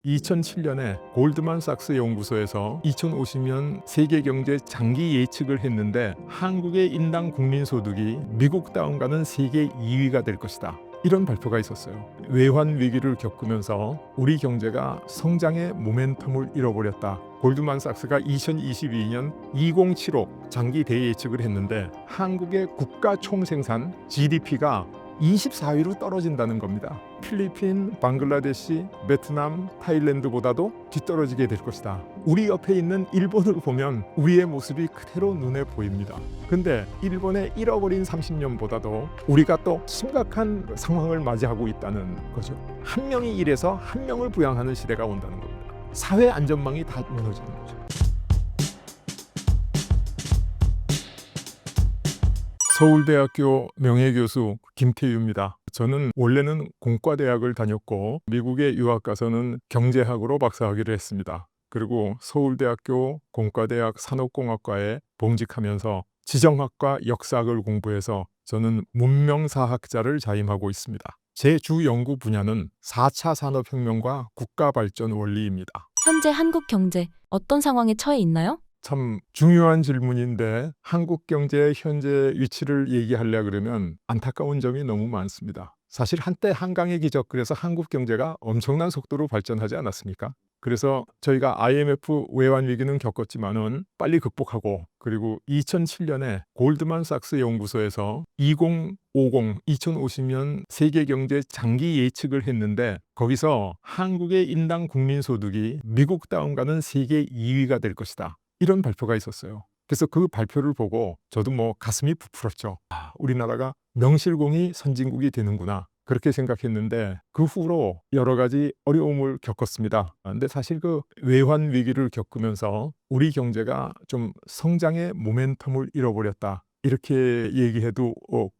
2007년에 골드만삭스 연구소에서 2050년 세계 경제 장기 예측을 했는데 한국의 인당 국민소득이 미국 다음가는 세계 2위가 될 것이다. 이런 발표가 있었어요. 외환 위기를 겪으면서 우리 경제가 성장의 모멘텀을 잃어버렸다. 골드만삭스가 2022년 2075 장기 대예측을 했는데 한국의 국가 총생산 GDP가 24위로 떨어진다는 겁니다. 필리핀, 방글라데시, 베트남, 타일랜드보다도 뒤떨어지게 될 것이다. 우리 옆에 있는 일본을 보면 우리의 모습이 그대로 눈에 보입니다. 근데 일본의 잃어버린 30년보다도 우리가 또 심각한 상황을 맞이하고 있다는 거죠. 한 명이 일해서 한 명을 부양하는 시대가 온다는 겁니다. 사회 안전망이 다 무너지는 거죠. 서울대학교 명예교수 김태유입니다. 저는 원래는 공과대학을 다녔고 미국에 유학 가서는 경제학으로 박사학위를 했습니다. 그리고 서울대학교 공과대학 산업공학과에 봉직하면서 지정학과 역사학을 공부해서 저는 문명사학자를 자임하고 있습니다. 제 주 연구 분야는 4차 산업혁명과 국가발전 원리입니다. 현재 한국 경제 어떤 상황에 처해 있나요? 참 중요한 질문인데 한국 경제의 현재 위치를 얘기하려 그러면 안타까운 점이 너무 많습니다. 사실 한때 한강의 기적, 그래서 한국 경제가 엄청난 속도로 발전하지 않았습니까? 그래서 저희가 IMF 외환 위기는 겪었지만은 빨리 극복하고, 그리고 2007년에 골드만삭스 연구소에서 2050년 세계 경제 장기 예측을 했는데 거기서 한국의 인당 국민 소득이 미국 다음가는 세계 2위가 될 것이다. 이런 발표가 있었어요. 그래서 그 발표를 보고 저도 가슴이 부풀었죠. 우리나라가 명실공히 선진국이 되는구나, 그렇게 생각했는데 그 후로 여러 가지 어려움을 겪었습니다. 근데 사실 그 외환 위기를 겪으면서 우리 경제가 좀 성장의 모멘텀을 잃어버렸다, 이렇게 얘기해도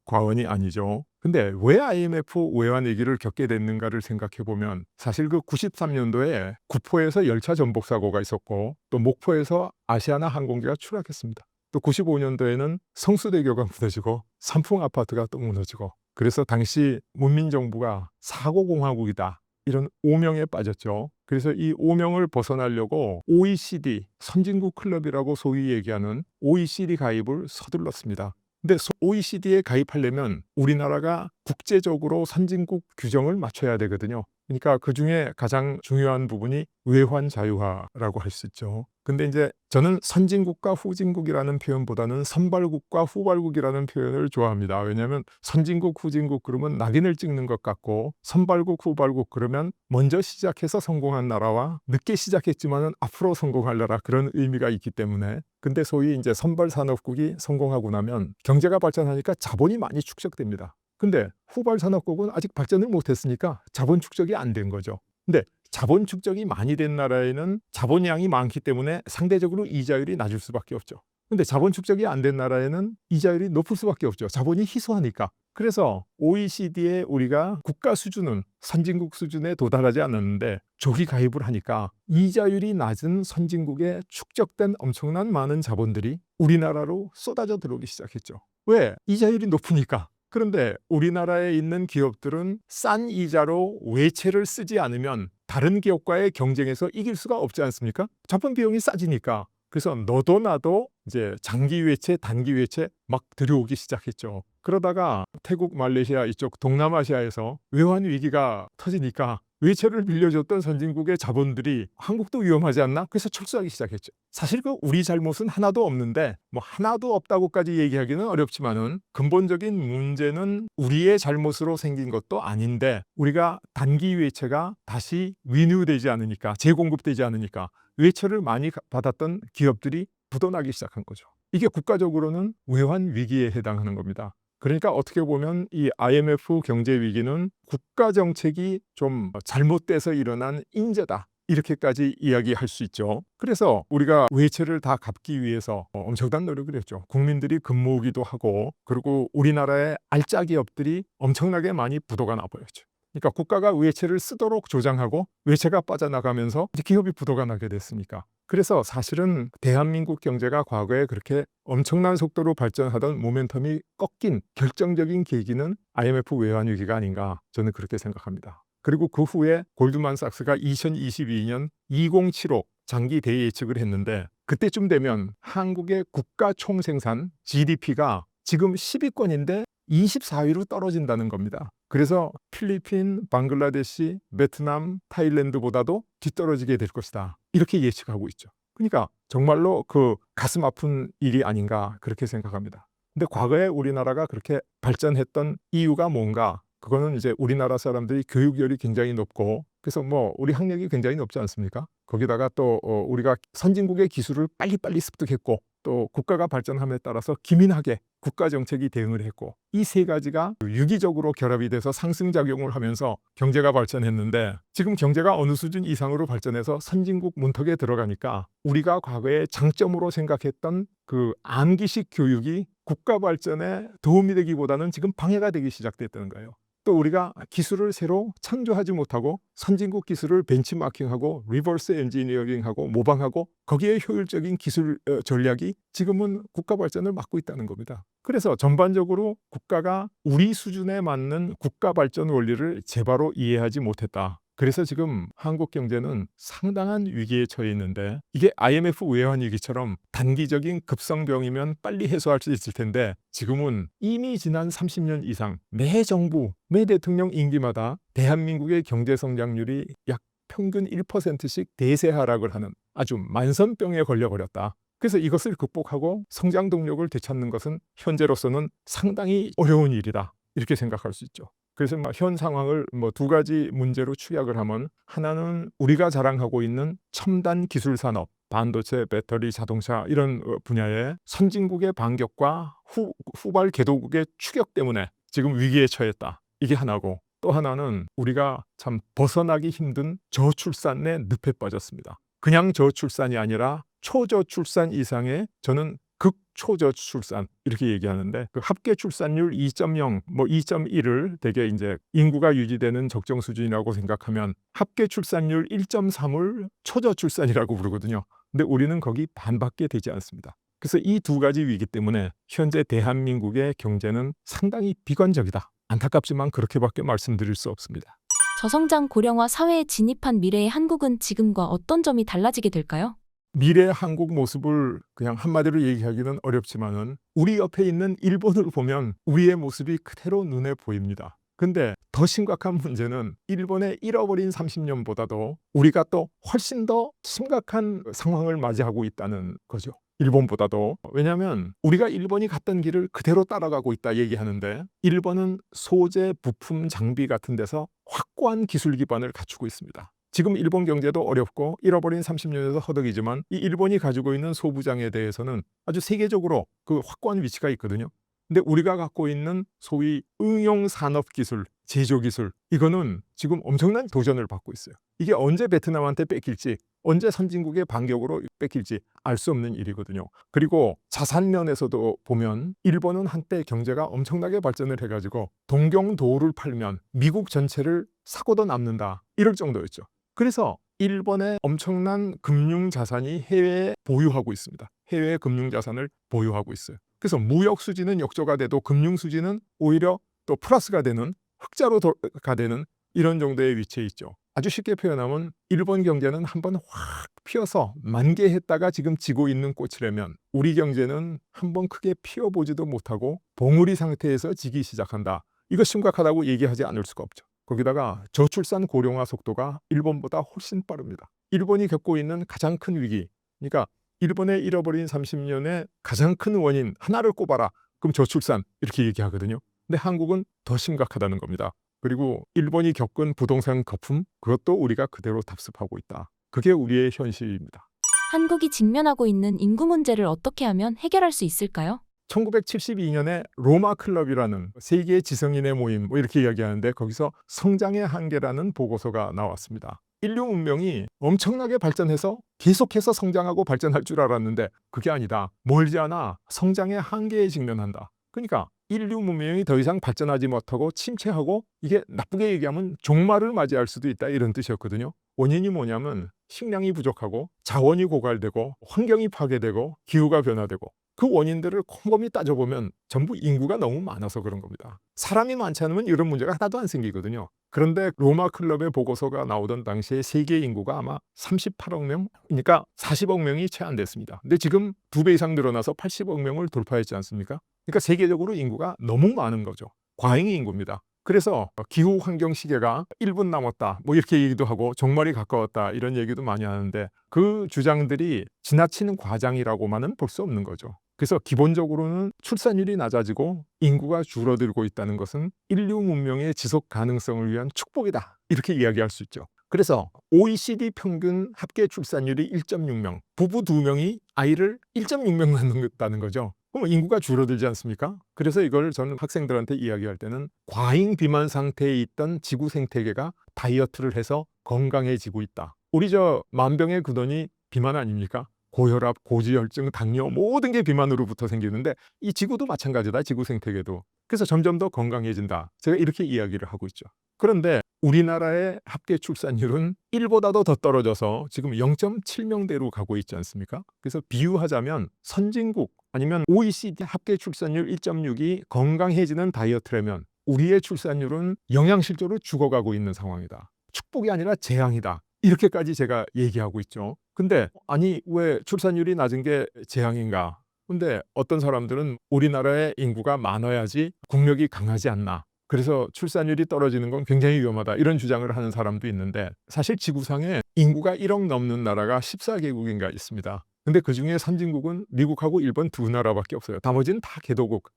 과언이 아니죠. 근데 왜 IMF 외환 위기를 겪게 됐는가를 생각해 보면 사실 그 93년도에 구포에서 열차 전복 사고가 있었고, 또 목포에서 아시아나 항공기가 추락했습니다. 또 95년도에는 성수대교가 무너지고 삼풍 아파트가 또 무너지고, 그래서 당시 문민정부가 사고공화국이다, 이런 오명에 빠졌죠. 그래서 이 오명을 벗어나려고 OECD 선진국 클럽이라고 소위 얘기하는 OECD 가입을 서둘렀습니다. 근데 OECD에 가입하려면 우리나라가 국제적으로 선진국 규정을 맞춰야 되거든요. 그러니까 그 중에 가장 중요한 부분이 외환 자유화라고 할 수 있죠. 근데 이제 저는 선진국과 후진국이라는 표현보다는 선발국과 후발국이라는 표현을 좋아합니다. 왜냐하면 선진국, 후진국 그러면 낙인을 찍는 것 같고, 선발국, 후발국 그러면 먼저 시작해서 성공한 나라와 늦게 시작했지만은 앞으로 성공할 나라, 그런 의미가 있기 때문에. 근데 소위 이제 선발 산업국이 성공하고 나면 경제가 발전하니까 자본이 많이 축적됩니다. 근데 후발 산업국은 아직 발전을 못했으니까 자본 축적이 안 된 거죠. 근데 자본 축적이 많이 된 나라에는 자본량이 많기 때문에 상대적으로 이자율이 낮을 수밖에 없죠. 근데 자본 축적이 안 된 나라에는 이자율이 높을 수밖에 없죠. 자본이 희소하니까. 그래서 OECD에 우리가 국가 수준은 선진국 수준에 도달하지 않았는데 조기 가입을 하니까 이자율이 낮은 선진국에 축적된 엄청난 많은 자본들이 우리나라로 쏟아져 들어오기 시작했죠. 왜? 이자율이 높으니까. 그런데 우리나라에 있는 기업들은 싼 이자로 외채를 쓰지 않으면 다른 기업과의 경쟁에서 이길 수가 없지 않습니까? 자본 비용이 싸지니까. 그래서 너도 나도 이제 장기 외채, 단기 외채 막 들여오기 시작했죠. 그러다가 태국, 말레이시아 이쪽 동남아시아에서 외환 위기가 터지니까 외채를 빌려줬던 선진국의 자본들이 한국도 위험하지 않나? 그래서 철수하기 시작했죠. 사실 그 우리 잘못은 하나도 없는데 하나도 없다고까지 얘기하기는 어렵지만은 근본적인 문제는 우리의 잘못으로 생긴 것도 아닌데 우리가 단기 외채가 다시 위뉴되지 않으니까, 재공급되지 않으니까 외채를 많이 받았던 기업들이 부도나기 시작한 거죠. 이게 국가적으로는 외환 위기에 해당하는 겁니다. 그러니까 어떻게 보면 이 IMF 경제 위기는 국가 정책이 좀 잘못돼서 일어난 인재다, 이렇게까지 이야기할 수 있죠. 그래서 우리가 외채를 다 갚기 위해서 엄청난 노력을 했죠. 국민들이 금모으기도 하고, 그리고 우리나라의 알짜 기업들이 엄청나게 많이 부도가 나버렸죠. 그러니까 국가가 외채를 쓰도록 조장하고 외채가 빠져나가면서 기업이 부도가 나게 됐으니까. 그래서 사실은 대한민국 경제가 과거에 그렇게 엄청난 속도로 발전하던 모멘텀이 꺾인 결정적인 계기는 IMF 외환 위기가 아닌가, 저는 그렇게 생각합니다. 그리고 그 후에 골드만삭스가 2022년 2075 장기 대예측을 했는데 그때쯤 되면 한국의 국가 총생산 GDP가 지금 10위권인데 24위로 떨어진다는 겁니다. 그래서 필리핀, 방글라데시, 베트남, 타일랜드보다도 뒤떨어지게 될 것이다. 이렇게 예측하고 있죠. 그러니까 정말로 그 가슴 아픈 일이 아닌가 그렇게 생각합니다. 근데 과거에 우리나라가 그렇게 발전했던 이유가 뭔가? 그거는 이제 우리나라 사람들이 교육열이 굉장히 높고 그래서 뭐 우리 학력이 굉장히 높지 않습니까? 거기다가 또 우리가 선진국의 기술을 빨리빨리 습득했고 또 국가가 발전함에 따라서 기민하게 국가 정책이 대응을 했고 이 세 가지가 유기적으로 결합이 돼서 상승작용을 하면서 경제가 발전했는데 지금 경제가 어느 수준 이상으로 발전해서 선진국 문턱에 들어가니까 우리가 과거에 장점으로 생각했던 그 암기식 교육이 국가 발전에 도움이 되기보다는 지금 방해가 되기 시작됐다는 거예요. 또 우리가 기술을 새로 창조하지 못하고 선진국 기술을 벤치마킹하고 리버스 엔지니어링하고 모방하고 거기에 효율적인 기술 전략이 지금은 국가 발전을 막고 있다는 겁니다. 그래서 전반적으로 국가가 우리 수준에 맞는 국가 발전 원리를 제바로 이해하지 못했다. 그래서 지금 한국 경제는 상당한 위기에 처해 있는데 이게 IMF 외환 위기처럼 단기적인 급성병이면 빨리 해소할 수 있을 텐데 지금은 이미 지난 30년 이상 매 정부, 매 대통령 임기마다 대한민국의 경제 성장률이 약 평균 1%씩 대세 하락을 하는 아주 만선병에 걸려버렸다. 그래서 이것을 극복하고 성장 동력을 되찾는 것은 현재로서는 상당히 어려운 일이다. 이렇게 생각할 수 있죠. 그래서 현 상황을 두 가지 문제로 축약을 하면 하나는 우리가 자랑하고 있는 첨단 기술 산업, 반도체, 배터리, 자동차 이런 분야의 선진국의 반격과 후발 개도국의 추격 때문에 지금 위기에 처했다. 이게 하나고 또 하나는 우리가 참 벗어나기 힘든 저출산의 늪에 빠졌습니다. 그냥 저출산이 아니라 초저출산 이상의 저는 극초저출산 이렇게 얘기하는데 그 합계 출산율 2.0, 2.1을 되게 이제 인구가 유지되는 적정 수준이라고 생각하면 합계 출산율 1.3을 초저출산이라고 부르거든요. 근데 우리는 거기 반밖에 되지 않습니다. 그래서 이 두 가지 위기 때문에 현재 대한민국의 경제는 상당히 비관적이다. 안타깝지만 그렇게밖에 말씀드릴 수 없습니다. 저성장 고령화 사회에 진입한 미래의 한국은 지금과 어떤 점이 달라지게 될까요? 미래 한국 모습을 그냥 한마디로 얘기하기는 어렵지만은 우리 옆에 있는 일본을 보면 우리의 모습이 그대로 눈에 보입니다. 근데 더 심각한 문제는 일본의 잃어버린 30년보다도 우리가 또 훨씬 더 심각한 상황을 맞이하고 있다는 거죠. 일본보다도. 왜냐하면 우리가 일본이 갔던 길을 그대로 따라가고 있다 얘기하는데 일본은 소재, 부품, 장비 같은 데서 확고한 기술 기반을 갖추고 있습니다. 지금 일본 경제도 어렵고 잃어버린 30년에서 허덕이지만 이 일본이 가지고 있는 소부장에 대해서는 아주 세계적으로 그 확고한 위치가 있거든요. 근데 우리가 갖고 있는 소위 응용 산업 기술, 제조 기술 이거는 지금 엄청난 도전을 받고 있어요. 이게 언제 베트남한테 뺏길지 언제 선진국의 반격으로 뺏길지 알 수 없는 일이거든요. 그리고 자산 면에서도 보면 일본은 한때 경제가 엄청나게 발전을 해가지고 동경도를 팔면 미국 전체를 사고도 남는다 이럴 정도였죠. 그래서 일본의 엄청난 금융 자산이 해외에 보유하고 있습니다. 해외 금융 자산을 보유하고 있어요. 그래서 무역 수지는 역조가 돼도 금융 수지는 오히려 또 플러스가 되는 흑자로가 되는 이런 정도의 위치에 있죠. 아주 쉽게 표현하면 일본 경제는 한번 확 피어서 만개했다가 지금 지고 있는 꽃이라면 우리 경제는 한번 크게 피어보지도 못하고 봉우리 상태에서 지기 시작한다. 이거 심각하다고 얘기하지 않을 수가 없죠. 거기다가 저출산 고령화 속도가 일본보다 훨씬 빠릅니다. 일본이 겪고 있는 가장 큰 위기, 그러니까 일본의 잃어버린 30년의 가장 큰 원인 하나를 꼽아라. 그럼 저출산 이렇게 얘기하거든요. 근데 한국은 더 심각하다는 겁니다. 그리고 일본이 겪은 부동산 거품 그것도 우리가 그대로 답습하고 있다. 그게 우리의 현실입니다. 한국이 직면하고 있는 인구 문제를 어떻게 하면 해결할 수 있을까요? 1972년에 로마 클럽이라는 세계 지성인의 모임 이렇게 이야기하는데 거기서 성장의 한계라는 보고서가 나왔습니다. 인류 문명이 엄청나게 발전해서 계속해서 성장하고 발전할 줄 알았는데 그게 아니다. 멀지 않아 성장의 한계에 직면한다. 그러니까 인류 문명이 더 이상 발전하지 못하고 침체하고 이게 나쁘게 얘기하면 종말을 맞이할 수도 있다 이런 뜻이었거든요. 원인이 뭐냐면 식량이 부족하고 자원이 고갈되고 환경이 파괴되고 기후가 변화되고 그 원인들을 곰곰이 따져보면 전부 인구가 너무 많아서 그런 겁니다. 사람이 많지 않으면 이런 문제가 하나도 안 생기거든요. 그런데 로마 클럽의 보고서가 나오던 당시에 세계 인구가 아마 38억 명, 그러니까 40억 명이 채 안 됐습니다. 근데 지금 2배 이상 늘어나서 80억 명을 돌파했지 않습니까? 그러니까 세계적으로 인구가 너무 많은 거죠. 과잉 인구입니다. 그래서 기후 환경 시계가 1분 남았다 뭐 이렇게 얘기도 하고 종말이 가까웠다 이런 얘기도 많이 하는데 그 주장들이 지나치는 과장이라고만은 볼 수 없는 거죠. 그래서 기본적으로는 출산율이 낮아지고 인구가 줄어들고 있다는 것은 인류 문명의 지속 가능성을 위한 축복이다 이렇게 이야기할 수 있죠. 그래서 OECD 평균 합계 출산율이 1.6명, 부부 2명이 아이를 1.6명 낳는다는 거죠. 그럼 인구가 줄어들지 않습니까? 그래서 이걸 저는 학생들한테 이야기할 때는 과잉 비만 상태에 있던 지구 생태계가 다이어트를 해서 건강해지고 있다. 우리 저 만병의 근원이 비만 아닙니까? 고혈압, 고지혈증, 당뇨 모든 게 비만으로부터 생기는데 이 지구도 마찬가지다. 지구 생태계도. 그래서 점점 더 건강해진다. 제가 이렇게 이야기를 하고 있죠. 그런데 우리나라의 합계 출산율은 1보다도 더 떨어져서 지금 0.7명대로 가고 있지 않습니까? 그래서 비유하자면 선진국 아니면 OECD 합계 출산율 1.6이 건강해지는 다이어트라면 우리의 출산율은 영양실조로 죽어가고 있는 상황이다. 축복이 아니라 재앙이다. 이렇게까지 제가 얘기하고 있죠. 근데 아니 왜 출산율이 낮은 게 재앙인가? 근데 어떤 사람들은 우리나라의 인구가 많아야지 국력이 강하지 않나. 그래서 출산율이 떨어지는 건 굉장히 위험하다. 이런 주장을 하는 사람도 있는데 사실 지구상에 인구가 1억 넘는 나라가 14개국인가 있습니다. 근데 그중에 선진국은 미국하고 일본 2나라밖에 없어요. 나머지는 다 개도국,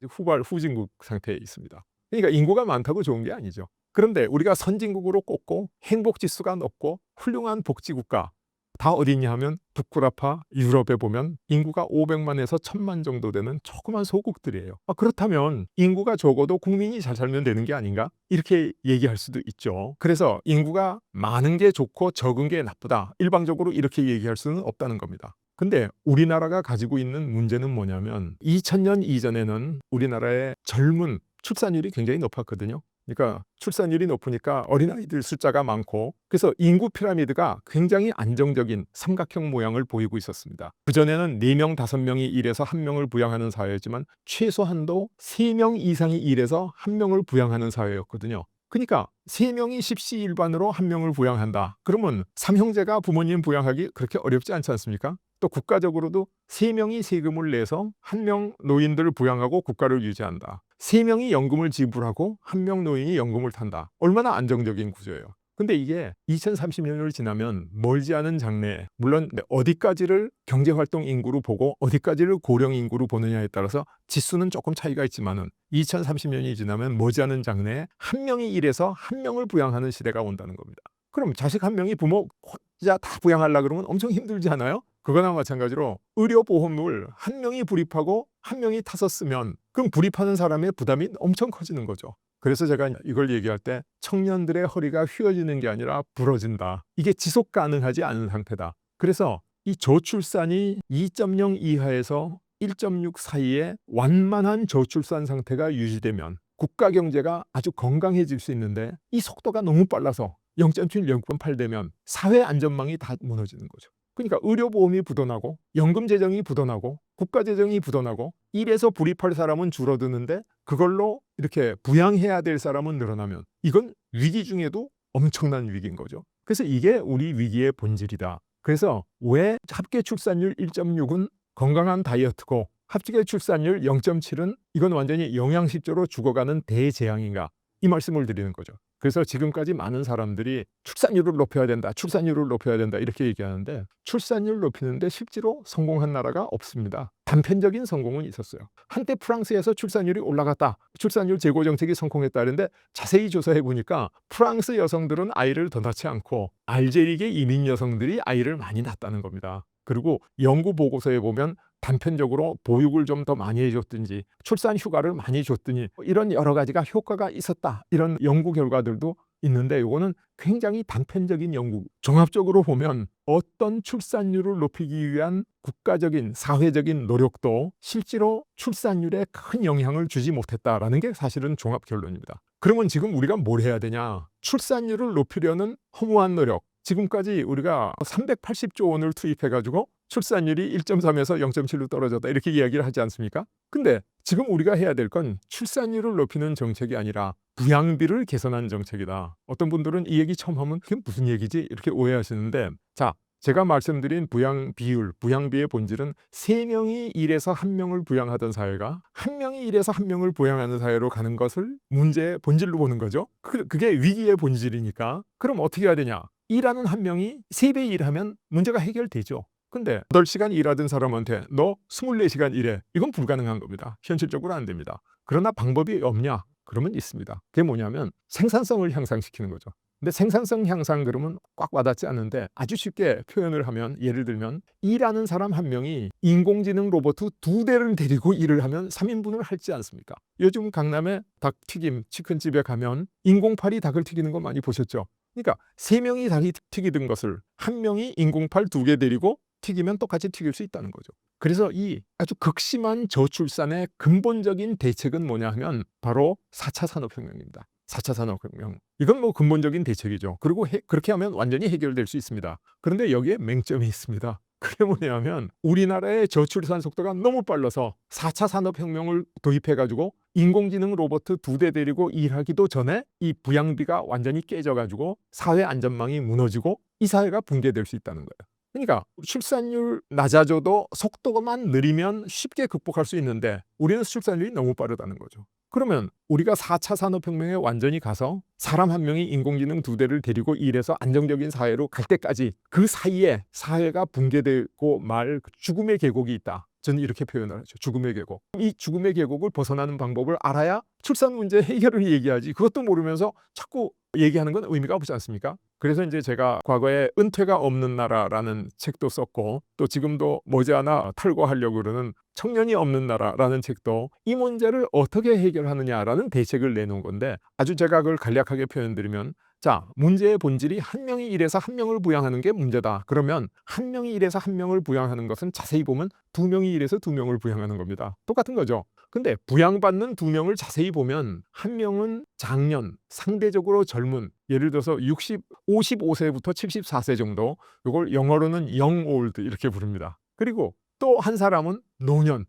후진국 상태에 있습니다. 그러니까 인구가 많다고 좋은 게 아니죠. 그런데 우리가 선진국으로 꼽고 행복지수가 높고 훌륭한 복지국가 다 어디 있냐 하면 북구라파 유럽에 보면 인구가 500만에서 1000만 정도 되는 조그만 소국들이에요. 그렇다면 인구가 적어도 국민이 잘 살면 되는 게 아닌가? 이렇게 얘기할 수도 있죠. 그래서 인구가 많은 게 좋고 적은 게 나쁘다. 일방적으로 이렇게 얘기할 수는 없다는 겁니다. 근데 우리나라가 가지고 있는 문제는 뭐냐면 2000년 이전에는 우리나라의 젊은 출산율이 굉장히 높았거든요. 그러니까 출산율이 높으니까 어린아이들 숫자가 많고 그래서 인구 피라미드가 굉장히 안정적인 삼각형 모양을 보이고 있었습니다. 그전에는 4명, 5명이 일해서 1명을 부양하는 사회였지만 최소한도 3명 이상이 일해서 1명을 부양하는 사회였거든요. 그러니까 3명이 십시일반으로 1명을 부양한다. 그러면 삼형제가 부모님 부양하기 그렇게 어렵지 않지 않습니까? 또 국가적으로도 3명이 세금을 내서 1명 노인들을 부양하고 국가를 유지한다. 3명이 연금을 지불하고 1명 노인이 연금을 탄다. 얼마나 안정적인 구조예요. 근데 이게 2030년을 지나면 멀지 않은 장래에 물론 어디까지를 경제활동 인구로 보고 어디까지를 고령 인구로 보느냐에 따라서 지수는 조금 차이가 있지만은 2030년이 지나면 머지않은 장래에 1명이 일해서 1명을 부양하는 시대가 온다는 겁니다. 그럼 자식 1명이 부모 혼자 다 부양하려고 그러면 엄청 힘들지 않아요? 그거나 마찬가지로 의료보험을 1명이 불입하고 1명이 타서 쓰면 그럼 불입하는 사람의 부담이 엄청 커지는 거죠. 그래서 제가 이걸 얘기할 때 청년들의 허리가 휘어지는 게 아니라 부러진다. 이게 지속 가능하지 않은 상태다. 그래서 이 저출산이 2.0 이하에서 1.6 사이에 완만한 저출산 상태가 유지되면 국가 경제가 아주 건강해질 수 있는데 이 속도가 너무 빨라서 0.7, 0.8 되면 사회 안전망이 다 무너지는 거죠. 그러니까 의료보험이 부도나고 연금 재정이 부도나고 국가 재정이 부도나고 일에서 불입할 사람은 줄어드는데 그걸로 이렇게 부양해야 될 사람은 늘어나면 이건 위기 중에도 엄청난 위기인 거죠. 그래서 이게 우리 위기의 본질이다. 그래서 왜 합계 출산율 1.6은 건강한 다이어트고 합계 출산율 0.7은 이건 완전히 영양실조로 죽어가는 대재앙인가 이 말씀을 드리는 거죠. 그래서 지금까지 많은 사람들이 출산율을 높여야 된다, 출산율을 높여야 된다 이렇게 얘기하는데 출산율 높이는데 실제로 성공한 나라가 없습니다. 단편적인 성공은 있었어요. 한때 프랑스에서 출산율이 올라갔다, 출산율 제고 정책이 성공했다 하는데 자세히 조사해 보니까 프랑스 여성들은 아이를 더 낳지 않고 알제리계 이민 여성들이 아이를 많이 낳았다는 겁니다. 그리고 연구 보고서에 보면 단편적으로 보육을 좀 더 많이 해줬든지 출산 휴가를 많이 줬더니 이런 여러 가지가 효과가 있었다. 이런 연구 결과들도 있는데 이거는 굉장히 단편적인 연구. 종합적으로 보면 어떤 출산율을 높이기 위한 국가적인 사회적인 노력도 실제로 출산율에 큰 영향을 주지 못했다라는 게 사실은 종합 결론입니다. 그러면 지금 우리가 뭘 해야 되냐? 출산율을 높이려는 허무한 노력. 지금까지 우리가 380조 원을 투입해가지고 출산율이 1.3에서 0.7로 떨어졌다 이렇게 이야기를 하지 않습니까? 근데 지금 우리가 해야 될 건 출산율을 높이는 정책이 아니라 부양비를 개선하는 정책이다. 어떤 분들은 이 얘기 처음 하면 그게 무슨 얘기지? 이렇게 오해하시는데, 자, 제가 말씀드린 부양 비율, 부양비의 본질은 3명이 일해서 1명을 부양하던 사회가 1명이 일해서 1명을 부양하는 사회로 가는 것을 문제의 본질로 보는 거죠. 그게 위기의 본질이니까. 그럼 어떻게 해야 되냐? 일하는 1명이 3배 일하면 문제가 해결되죠. 근데 8시간 일하던 사람한테 너 24시간 일해. 이건 불가능한 겁니다. 현실적으로 안 됩니다. 그러나 방법이 없냐? 그러면 있습니다. 그게 뭐냐면 생산성을 향상시키는 거죠. 근데 생산성 향상 그러면 꽉 와닿지 않는데, 아주 쉽게 표현을 하면, 예를 들면 일하는 사람 1명이 인공지능 로봇 2대를 데리고 일을 하면 3인분을 할지 않습니까? 요즘 강남에 닭튀김 치킨집에 가면 인공팔이 닭을 튀기는 거 많이 보셨죠? 그러니까 3명이 닭이 튀기던 것을 1명이 인공팔 2개 데리고 튀기면 똑같이 튀길 수 있다는 거죠. 그래서 이 아주 극심한 저출산의 근본적인 대책은 뭐냐 하면 바로 4차 산업혁명입니다. 4차 산업혁명. 이건 뭐 근본적인 대책이죠. 그리고 그렇게 하면 완전히 해결될 수 있습니다. 그런데 여기에 맹점이 있습니다. 그게 뭐냐면 우리나라의 저출산 속도가 너무 빨라서 4차 산업혁명을 도입해가지고 인공지능 로봇 2대 데리고 일하기도 전에 이 부양비가 완전히 깨져가지고 사회 안전망이 무너지고 이 사회가 붕괴될 수 있다는 거예요. 그러니까 출산율 낮아져도 속도만 느리면 쉽게 극복할 수 있는데 우리는 출산율이 너무 빠르다는 거죠. 그러면 우리가 4차 산업혁명에 완전히 가서 사람 1명이 인공지능 2대를 데리고 일해서 안정적인 사회로 갈 때까지 그 사이에 사회가 붕괴되고 말 죽음의 계곡이 있다. 저는 이렇게 표현을 하죠. 죽음의 계곡. 이 죽음의 계곡을 벗어나는 방법을 알아야 출산 문제 해결을 얘기하지, 그것도 모르면서 자꾸 얘기하는 건 의미가 없지 않습니까? 그래서 이제 제가 과거에 은퇴가 없는 나라라는 책도 썼고, 또 지금도 머지않아 탈거하려고 그러는 청년이 없는 나라라는 책도 이 문제를 어떻게 해결하느냐라는 대책을 내놓은 건데, 아주 제가 그걸 간략하게 표현드리면, 자, 문제의 본질이 1명이 일해서 1명을 부양하는 게 문제다. 그러면 1명이 일해서 1명을 부양하는 것은 자세히 보면 2명이 일해서 2명을 부양하는 겁니다. 똑같은 거죠. 근데 부양받는 2명을 자세히 보면 1명은 장년, 상대적으로 젊은, 예를 들어서 55세부터 74세 정도, 이걸 영어로는 young old 이렇게 부릅니다. 그리고 또 한 사람은 노년,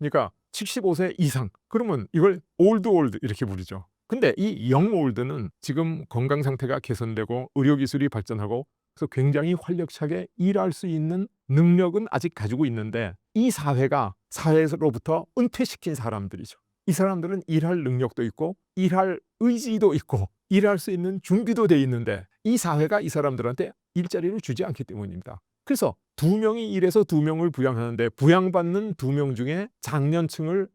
그러니까 75세 이상, 그러면 이걸 old 이렇게 부르죠. 근데 이 young old는 지금 건강 상태가 개선되고 의료기술이 발전하고 그래서 굉장히 활력차게 일할 수 있는 능력은 아직 가지고 있는데, 이 사회가 사회로부터 은퇴시킨 사람들이죠. 이 사람들은 일할 능력도 있고 일할 의지도 있고 일할 수 있는 준비도 돼 있는데 이 사회가 이 사람들한테 일자리를 주지 않기 때문입니다. 그래서 2명이 일해서 2명을 부양하는데 부양받는 2명 중에 장년층을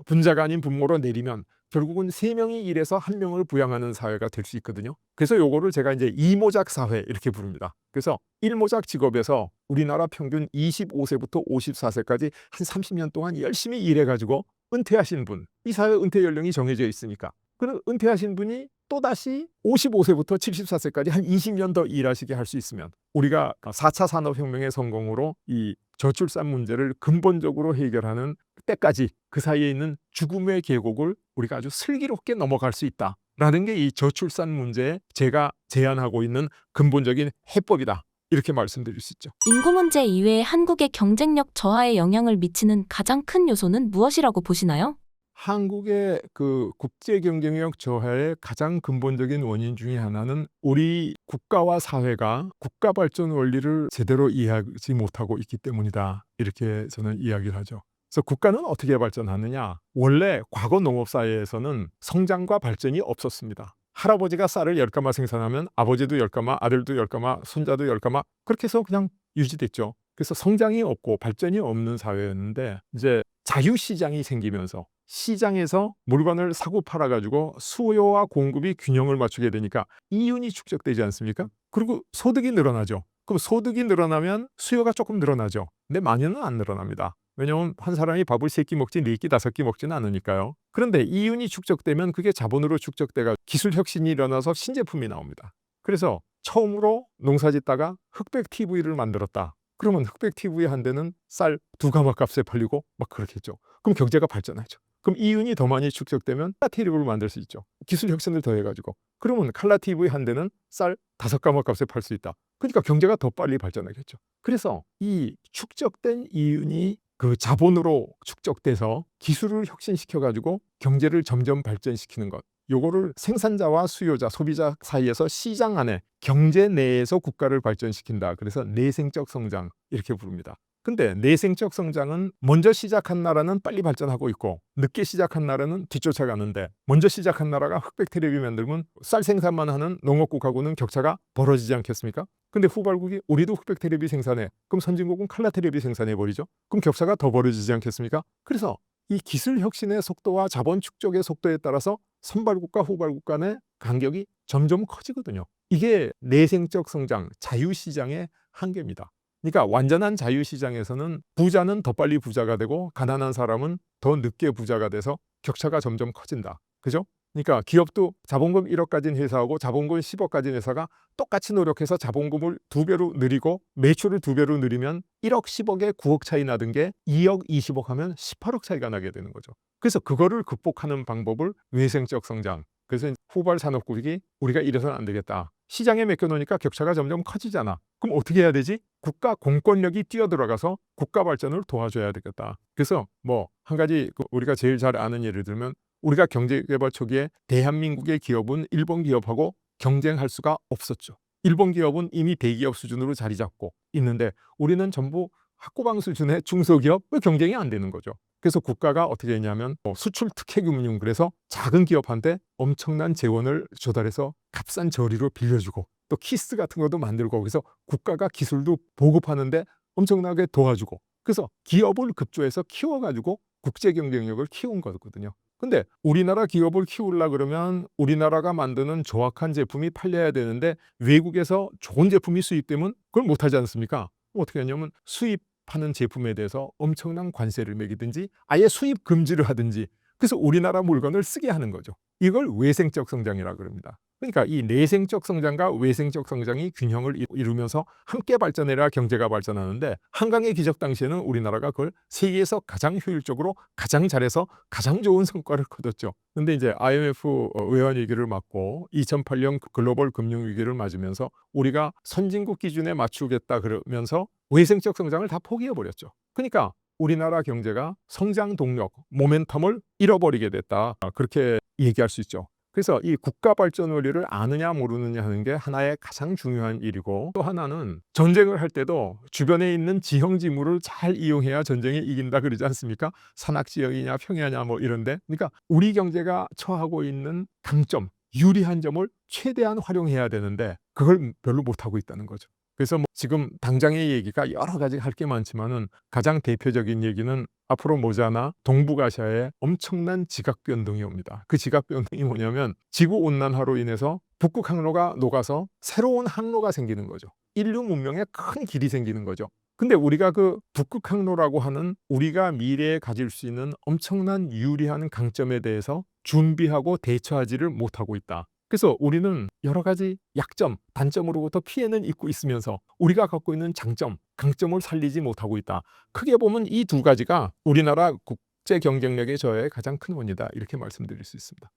분자가 아닌 분모로 내리면 결국은 3명이 일해서 1명을 부양하는 사회가 될 수 있거든요. 그래서 요거를 제가 이제 이모작 사회 이렇게 부릅니다. 그래서 일모작 직업에서 우리나라 평균 25세부터 54세까지 한 30년 동안 열심히 일해가지고 은퇴하신 분, 이 사회 은퇴 연령이 정해져 있으니까 그 은퇴하신 분이 또다시 55세부터 74세까지 한 20년 더 일하시게 할 수 있으면 우리가 4차 산업혁명의 성공으로 이 저출산 문제를 근본적으로 해결하는 때까지 그 사이에 있는 죽음의 계곡을 우리가 아주 슬기롭게 넘어갈 수 있다라는 게 이 저출산 문제에 제가 제안하고 있는 근본적인 해법이다. 이렇게 말씀드릴 수 있죠. 인구 문제 이외에 한국의 경쟁력 저하에 영향을 미치는 가장 큰 요소는 무엇이라고 보시나요? 한국의 그 국제 경쟁력 저하의 가장 근본적인 원인 중에 하나는 우리 국가와 사회가 국가 발전 원리를 제대로 이해하지 못하고 있기 때문이다. 이렇게 저는 이야기를 하죠. 그래서 국가는 어떻게 발전하느냐? 원래 과거 농업 사회에서는 성장과 발전이 없었습니다. 할아버지가 쌀을 10가마 생산하면 아버지도 10가마, 아들도 10가마, 손자도 10가마, 그렇게 해서 그냥 유지됐죠. 그래서 성장이 없고 발전이 없는 사회였는데, 이제 자유시장이 생기면서 시장에서 물건을 사고 팔아가지고 수요와 공급이 균형을 맞추게 되니까 이윤이 축적되지 않습니까? 그리고 소득이 늘어나죠. 그럼 소득이 늘어나면 수요가 조금 늘어나죠. 근데 많이는 안 늘어납니다. 왜냐하면 한 사람이 밥을 3끼 먹지 4끼 5끼 먹지는 않으니까요. 그런데 이윤이 축적되면 그게 자본으로 축적돼가 기술 혁신이 일어나서 신제품이 나옵니다. 그래서 처음으로 농사 짓다가 흑백 TV를 만들었다. 그러면 흑백 TV 한 대는 쌀 2가마 값에 팔리고 막 그렇겠죠. 그럼 경제가 발전하죠. 그럼 이윤이 더 많이 축적되면 칼라 TV를 만들 수 있죠. 기술 혁신을 더해가지고. 그러면 칼라 TV 한 대는 쌀 5가마 값에 팔 수 있다. 그러니까 경제가 더 빨리 발전하겠죠. 그래서 이 축적된 이윤이 그 자본으로 축적돼서 기술을 혁신시켜 가지고 경제를 점점 발전시키는 것. 요거를 생산자와 수요자, 소비자 사이에서 시장 안에 경제 내에서 국가를 발전시킨다. 그래서 내생적 성장 이렇게 부릅니다. 근데 내생적 성장은 먼저 시작한 나라는 빨리 발전하고 있고 늦게 시작한 나라는 뒤쫓아가는데 먼저 시작한 나라가 흑백 텔레비 만들면 쌀 생산만 하는 농업국하고는 격차가 벌어지지 않겠습니까? 근데 후발국이 우리도 흑백 텔레비 생산해. 그럼 선진국은 칼라 텔레비 생산해 버리죠. 그럼 격차가 더 벌어지지 않겠습니까? 그래서 이 기술 혁신의 속도와 자본 축적의 속도에 따라서 선발국과 후발국 간의 간격이 점점 커지거든요. 이게 내생적 성장, 자유시장의 한계입니다. 그러니까 완전한 자유시장에서는 부자는 더 빨리 부자가 되고 가난한 사람은 더 늦게 부자가 돼서 격차가 점점 커진다. 그죠? 그러니까 기업도 자본금 1억 가진 회사하고 자본금 10억 가진 회사가 똑같이 노력해서 자본금을 2배로 늘리고 매출을 2배로 늘리면 1억 10억에 9억 차이 나던 게 2억 20억 하면 18억 차이가 나게 되는 거죠. 그래서 그거를 극복하는 방법을 외생적 성장. 그래서 후발 산업국이 우리가 이래서는 안 되겠다. 시장에 맡겨놓으니까 격차가 점점 커지잖아. 그럼 어떻게 해야 되지? 국가 공권력이 뛰어들어가서 국가 발전을 도와줘야 되겠다. 그래서 뭐 한 가지 우리가 제일 잘 아는 예를 들면 우리가 경제개발 초기에 대한민국의 기업은 일본 기업하고 경쟁할 수가 없었죠. 일본 기업은 이미 대기업 수준으로 자리 잡고 있는데 우리는 전부 학고방 수준의 중소기업 경쟁이 안 되는 거죠. 그래서 국가가 어떻게 했냐면 수출 특혜금융 그래서 작은 기업한테 엄청난 재원을 조달해서 값싼 저리로 빌려주고 또 키스 같은 것도 만들고 그래서 국가가 기술도 보급하는데 엄청나게 도와주고 그래서 기업을 급조해서 키워가지고 국제 경쟁력을 키운 거거든요. 근데 우리나라 기업을 키우려 그러면 우리나라가 만드는 조악한 제품이 팔려야 되는데 외국에서 좋은 제품이 수입되면 그걸 못하지 않습니까? 어떻게 하냐면 수입하는 제품에 대해서 엄청난 관세를 매기든지 아예 수입 금지를 하든지 그래서 우리나라 물건을 쓰게 하는 거죠. 이걸 외생적 성장이라고 그럽니다. 그러니까 이 내생적 성장과 외생적 성장이 균형을 이루면서 함께 발전해야 경제가 발전하는데 한강의 기적 당시에는 우리나라가 그걸 세계에서 가장 효율적으로 가장 잘해서 가장 좋은 성과를 거뒀죠. 근데 이제 IMF 외환 위기를 맞고 2008년 글로벌 금융 위기를 맞으면서 우리가 선진국 기준에 맞추겠다 그러면서 외생적 성장을 다 포기해 버렸죠. 그러니까 우리나라 경제가 성장 동력, 모멘텀을 잃어버리게 됐다. 그렇게 얘기할 수 있죠. 그래서 이 국가 발전 원리를 아느냐 모르느냐 하는 게 하나의 가장 중요한 일이고 또 하나는 전쟁을 할 때도 주변에 있는 지형 지물을 잘 이용해야 전쟁에 이긴다 그러지 않습니까? 산악 지형이냐 평야냐 뭐 이런데 그러니까 우리 경제가 처하고 있는 강점, 유리한 점을 최대한 활용해야 되는데 그걸 별로 못하고 있다는 거죠. 그래서 뭐 지금 당장의 얘기가 여러 가지 할 게 많지만은 가장 대표적인 얘기는 앞으로 머지않아 동북아시아에 엄청난 지각 변동이 옵니다. 그 지각 변동이 뭐냐면 지구 온난화로 인해서 북극 항로가 녹아서 새로운 항로가 생기는 거죠. 인류 문명에 큰 길이 생기는 거죠. 근데 우리가 그 북극 항로라고 하는 우리가 미래에 가질 수 있는 엄청난 유리한 강점에 대해서 준비하고 대처하지를 못하고 있다. 그래서 우리는 여러 가지 약점, 단점으로부터 피해는 입고 있으면서 우리가 갖고 있는 장점, 강점을 살리지 못하고 있다. 크게 보면 이 두 가지가 우리나라 국제 경쟁력의 저하의 가장 큰 원인이다. 이렇게 말씀드릴 수 있습니다.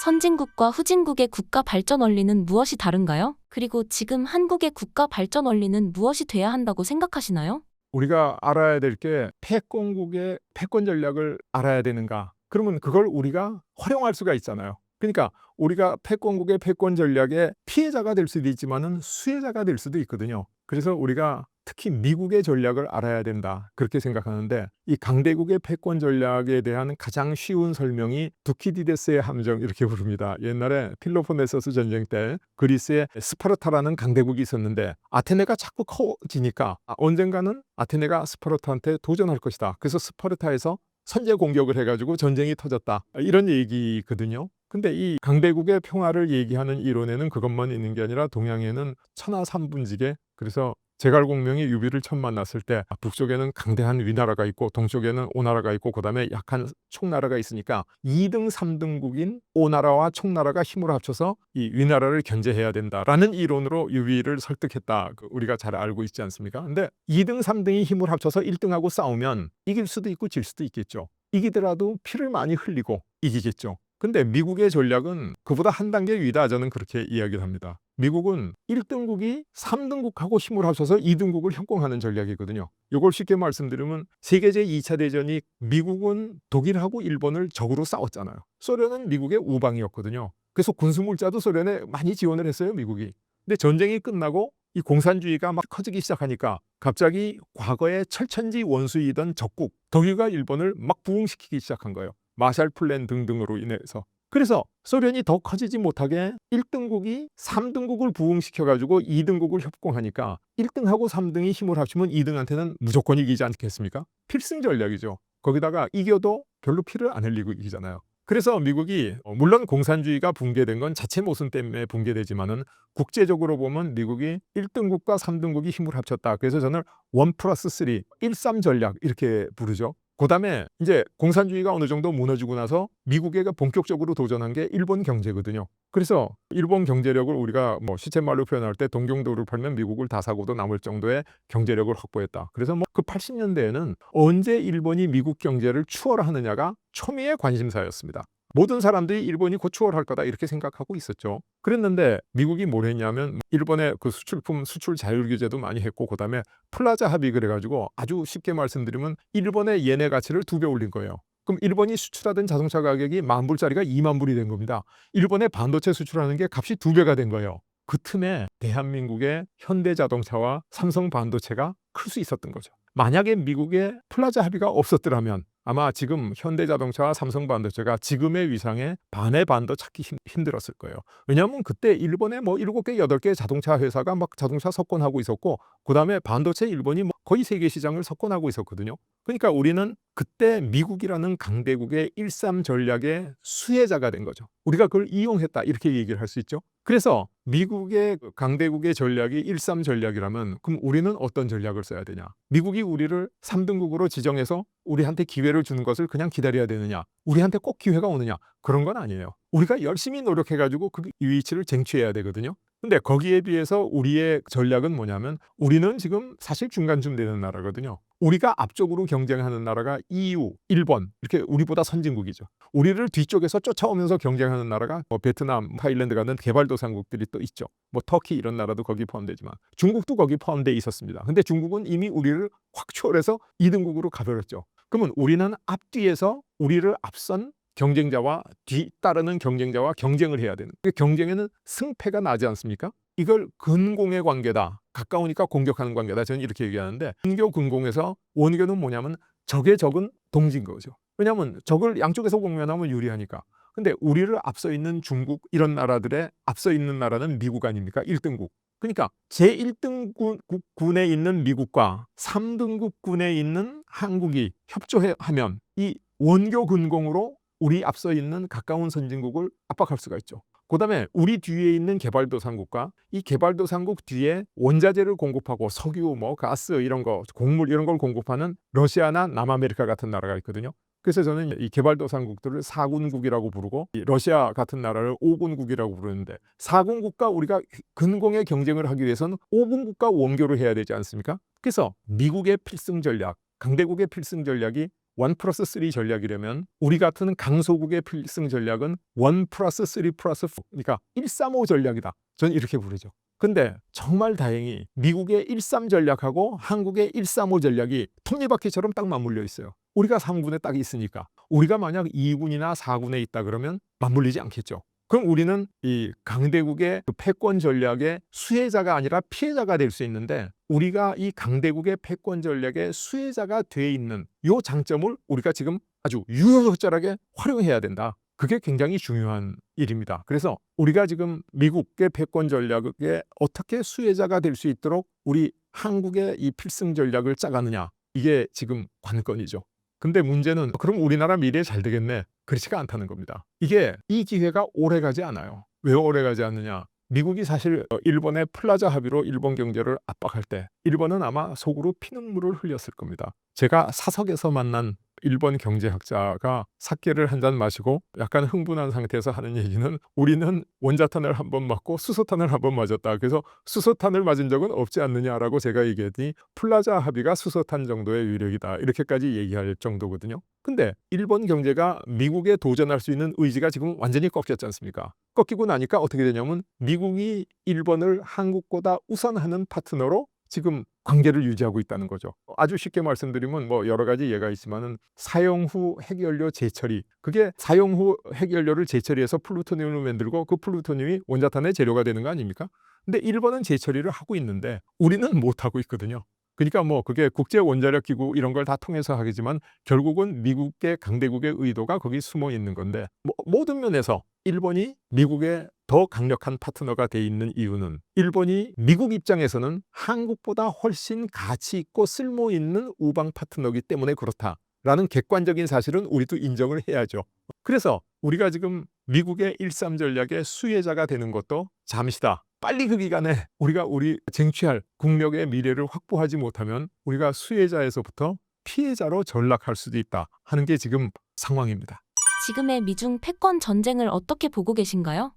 선진국과 후진국의 국가 발전 원리는 무엇이 다른가요? 그리고 지금 한국의 국가 발전 원리는 무엇이 돼야 한다고 생각하시나요? 우리가 알아야 될 게 패권국의 패권 전략을 알아야 되는가? 그러면 그걸 우리가 활용할 수가 있잖아요. 그러니까 우리가 패권국의 패권 전략의 피해자가 될 수도 있지만은 수혜자가 될 수도 있거든요. 그래서 우리가 특히 미국의 전략을 알아야 된다. 그렇게 생각하는데 이 강대국의 패권 전략에 대한 가장 쉬운 설명이 두키디데스의 함정 이렇게 부릅니다. 옛날에 펠로폰네소스 전쟁 때 그리스에 스파르타라는 강대국이 있었는데 아테네가 자꾸 커지니까 언젠가는 아테네가 스파르타한테 도전할 것이다. 그래서 스파르타에서 선제 공격을 해가지고 전쟁이 터졌다. 이런 얘기거든요. 근데 이 강대국의 평화를 얘기하는 이론에는 그것만 있는 게 아니라 동양에는 천하삼분지계 그래서 제갈공명이 유비를 처음 만났을 때 북쪽에는 강대한 위나라가 있고 동쪽에는 오나라가 있고 그다음에 약한 총나라가 있으니까 2등 3등국인 오나라와 총나라가 힘을 합쳐서 이 위나라를 견제해야 된다라는 이론으로 유비를 설득했다. 우리가 잘 알고 있지 않습니까? 근데 2등 3등이 힘을 합쳐서 1등하고 싸우면 이길 수도 있고 질 수도 있겠죠. 이기더라도 피를 많이 흘리고 이기겠죠. 근데 미국의 전략은 그보다 한 단계 위다 저는 그렇게 이야기를 합니다. 미국은 1등국이 3등국하고 힘을 합쳐서 2등국을 협공하는 전략이거든요. 이걸 쉽게 말씀드리면 세계제 2차 대전이 미국은 독일하고 일본을 적으로 싸웠잖아요. 소련은 미국의 우방이었거든요. 그래서 군수물자도 소련에 많이 지원을 했어요, 미국이. 근데 전쟁이 끝나고 이 공산주의가 막 커지기 시작하니까 갑자기 과거에 철천지 원수이던 적국 독일과 일본을 막 부흥시키기 시작한 거예요. 마샬 플랜 등등으로 인해서. 그래서 소련이 더 커지지 못하게 1등국이 3등국을 부흥시켜가지고 2등국을 협공하니까 1등하고 3등이 힘을 합치면 2등한테는 무조건 이기지 않겠습니까? 필승 전략이죠. 거기다가 이겨도 별로 피를 안 흘리고 이기잖아요. 그래서 미국이 물론 공산주의가 붕괴된 건 자체 모순 때문에 붕괴되지만은 국제적으로 보면 미국이 1등국과 3등국이 힘을 합쳤다. 그래서 저는 1+3, 1-3 전략 이렇게 부르죠. 그다음에 이제 공산주의가 어느 정도 무너지고 나서 미국에 본격적으로 도전한 게 일본 경제거든요. 그래서 일본 경제력을 우리가 뭐 시쳇말로 표현할 때 동경도를 팔면 미국을 다 사고도 남을 정도의 경제력을 확보했다. 그래서 뭐 그 80년대에는 언제 일본이 미국 경제를 추월하느냐가 초미의 관심사였습니다. 모든 사람들이 일본이 곧 추월할 거다 이렇게 생각하고 있었죠. 그랬는데 미국이 뭘 했냐면 일본의 그 수출품 수출 자율 규제도 많이 했고 그다음에 플라자 합의 그래가지고 아주 쉽게 말씀드리면 일본의 예내 가치를 2배 올린 거예요. 그럼 일본이 수출하던 자동차 가격이 10,000불짜리가 20,000불이 된 겁니다. 일본의 반도체 수출하는 게 값이 2배가 된 거예요. 그 틈에 대한민국의 현대자동차와 삼성반도체가 클 수 있었던 거죠. 만약에 미국의 플라자 합의가 없었더라면 아마 지금 현대자동차와 삼성반도체가 지금의 위상의 반의 반도 찾기 힘들었을 거예요. 왜냐하면 그때 일본에 뭐 7개, 8개 자동차 회사가 막 자동차 석권하고 있었고 그다음에 반도체 일본이 뭐 거의 세계 시장을 석권하고 있었거든요. 그러니까 우리는 그때 미국이라는 강대국의 1-3 전략의 수혜자가 된 거죠. 우리가 그걸 이용했다 이렇게 얘기를 할 수 있죠. 그래서 미국의 강대국의 전략이 1-3 전략이라면 그럼 우리는 어떤 전략을 써야 되냐? 미국이 우리를 3등국으로 지정해서 우리한테 기회를 주는 것을 그냥 기다려야 되느냐? 우리한테 꼭 기회가 오느냐? 그런 건 아니에요. 우리가 열심히 노력해가지고 그 위치를 쟁취해야 되거든요. 근데 거기에 비해서 우리의 전략은 뭐냐면 우리는 지금 사실 중간쯤 되는 나라거든요. 우리가 앞쪽으로 경쟁하는 나라가 EU, 일본 이렇게 우리보다 선진국이죠. 우리를 뒤쪽에서 쫓아오면서 경쟁하는 나라가 뭐 베트남, 타일랜드 같은 개발도상국들이 또 있죠. 뭐 터키 이런 나라도 거기 포함되지만 중국도 거기 포함돼 있었습니다. 근데 중국은 이미 우리를 확 초월해서 2등국으로 가버렸죠. 그러면 우리는 앞뒤에서 우리를 앞선 경쟁자와 뒤따르는 경쟁자와 경쟁을 해야 되는. 경쟁에는 승패가 나지 않습니까? 이걸 근공의 관계다. 가까우니까 공격하는 관계다. 저는 이렇게 얘기하는데 근교 근공에서 원교는 뭐냐면 적의 적은 동지인 거죠. 왜냐하면 적을 양쪽에서 공면하면 유리하니까. 근데 우리를 앞서 있는 중국 이런 나라들의 앞서 있는 나라는 미국 아닙니까? 1등국. 그러니까 제1등국군에 있는 미국과 3등국군에 있는 한국이 협조하면 이 원교 근공으로 우리 앞서 있는 가까운 선진국을 압박할 수가 있죠. 그다음에 우리 뒤에 있는 개발도상국과 이 개발도상국 뒤에 원자재를 공급하고 석유, 뭐 가스 이런 거, 곡물 이런 걸 공급하는 러시아나 남아메리카 같은 나라가 있거든요. 그래서 저는 이 개발도상국들을 4군국이라고 부르고 이 러시아 같은 나라를 5군국이라고 부르는데 4군국과 우리가 근공의 경쟁을 하기 위해서는 5군국과 원교를 해야 되지 않습니까? 그래서 미국의 필승 전략, 강대국의 필승 전략이 1+3 전략이라면 우리 같은 강소국의 필승 전략은 1+3+4 그러니까 1-3-5 전략이다. 저는 이렇게 부르죠. 근데 정말 다행히 미국의 1-3 전략하고 한국의 1-3-5 전략이 톱니바퀴처럼 딱 맞물려 있어요. 우리가 3군에 딱 있으니까 우리가 만약 2군이나 4군에 있다 그러면 맞물리지 않겠죠. 그럼 우리는 이 강대국의 그 패권 전략의 수혜자가 아니라 피해자가 될 수 있는데 우리가 이 강대국의 패권 전략의 수혜자가 돼 있는 이 장점을 우리가 지금 아주 유효적절하게 활용해야 된다. 그게 굉장히 중요한 일입니다. 그래서 우리가 지금 미국의 패권 전략에 어떻게 수혜자가 될 수 있도록 우리 한국의 이 필승 전략을 짜가느냐 이게 지금 관건이죠. 근데 문제는 그럼 우리나라 미래에 잘 되겠네. 그렇지가 않다는 겁니다. 이 기회가 오래가지 않아요. 왜 오래가지 않느냐? 미국이 사실 일본의 플라자 합의로 일본 경제를 압박할 때 일본은 아마 속으로 피눈물을 흘렸을 겁니다. 제가 사석에서 만난 일본 경제학자가 사케를 한 잔 마시고 약간 흥분한 상태에서 하는 얘기는 우리는 원자탄을 한 번 맞고 수소탄을 한 번 맞았다. 그래서 수소탄을 맞은 적은 없지 않느냐라고 제가 얘기했더니 플라자 합의가 수소탄 정도의 위력이다. 이렇게까지 얘기할 정도거든요. 근데 일본 경제가 미국에 도전할 수 있는 의지가 지금 완전히 꺾였지 않습니까? 꺾이고 나니까 어떻게 되냐면 미국이 일본을 한국보다 우선하는 파트너로 지금 관계를 유지하고 있다는 거죠. 아주 쉽게 말씀드리면 뭐 여러 가지 예가 있지만은 사용 후 핵연료 재처리, 그게 사용 후 핵연료를 재처리해서 플루토늄을 만들고 그 플루토늄이 원자탄의 재료가 되는 거 아닙니까? 근데 일본은 재처리를 하고 있는데 우리는 못 하고 있거든요. 그러니까 뭐 그게 국제 원자력 기구 이런 걸 다 통해서 하겠지만 결국은 미국의 강대국의 의도가 거기 숨어 있는 건데, 모든 면에서 일본이 미국의 더 강력한 파트너가 돼 있는 이유는 일본이 미국 입장에서는 한국보다 훨씬 가치 있고 쓸모 있는 우방 파트너이기 때문에 그렇다라는 객관적인 사실은 우리도 인정을 해야죠. 그래서 우리가 지금 미국의 1.3 전략의 수혜자가 되는 것도 잠시다. 빨리 그 기간에 우리가 쟁취할 국력의 미래를 확보하지 못하면 우리가 수혜자에서부터 피해자로 전락할 수도 있다 하는 게 지금 상황입니다. 지금의 미중 패권 전쟁을 어떻게 보고 계신가요?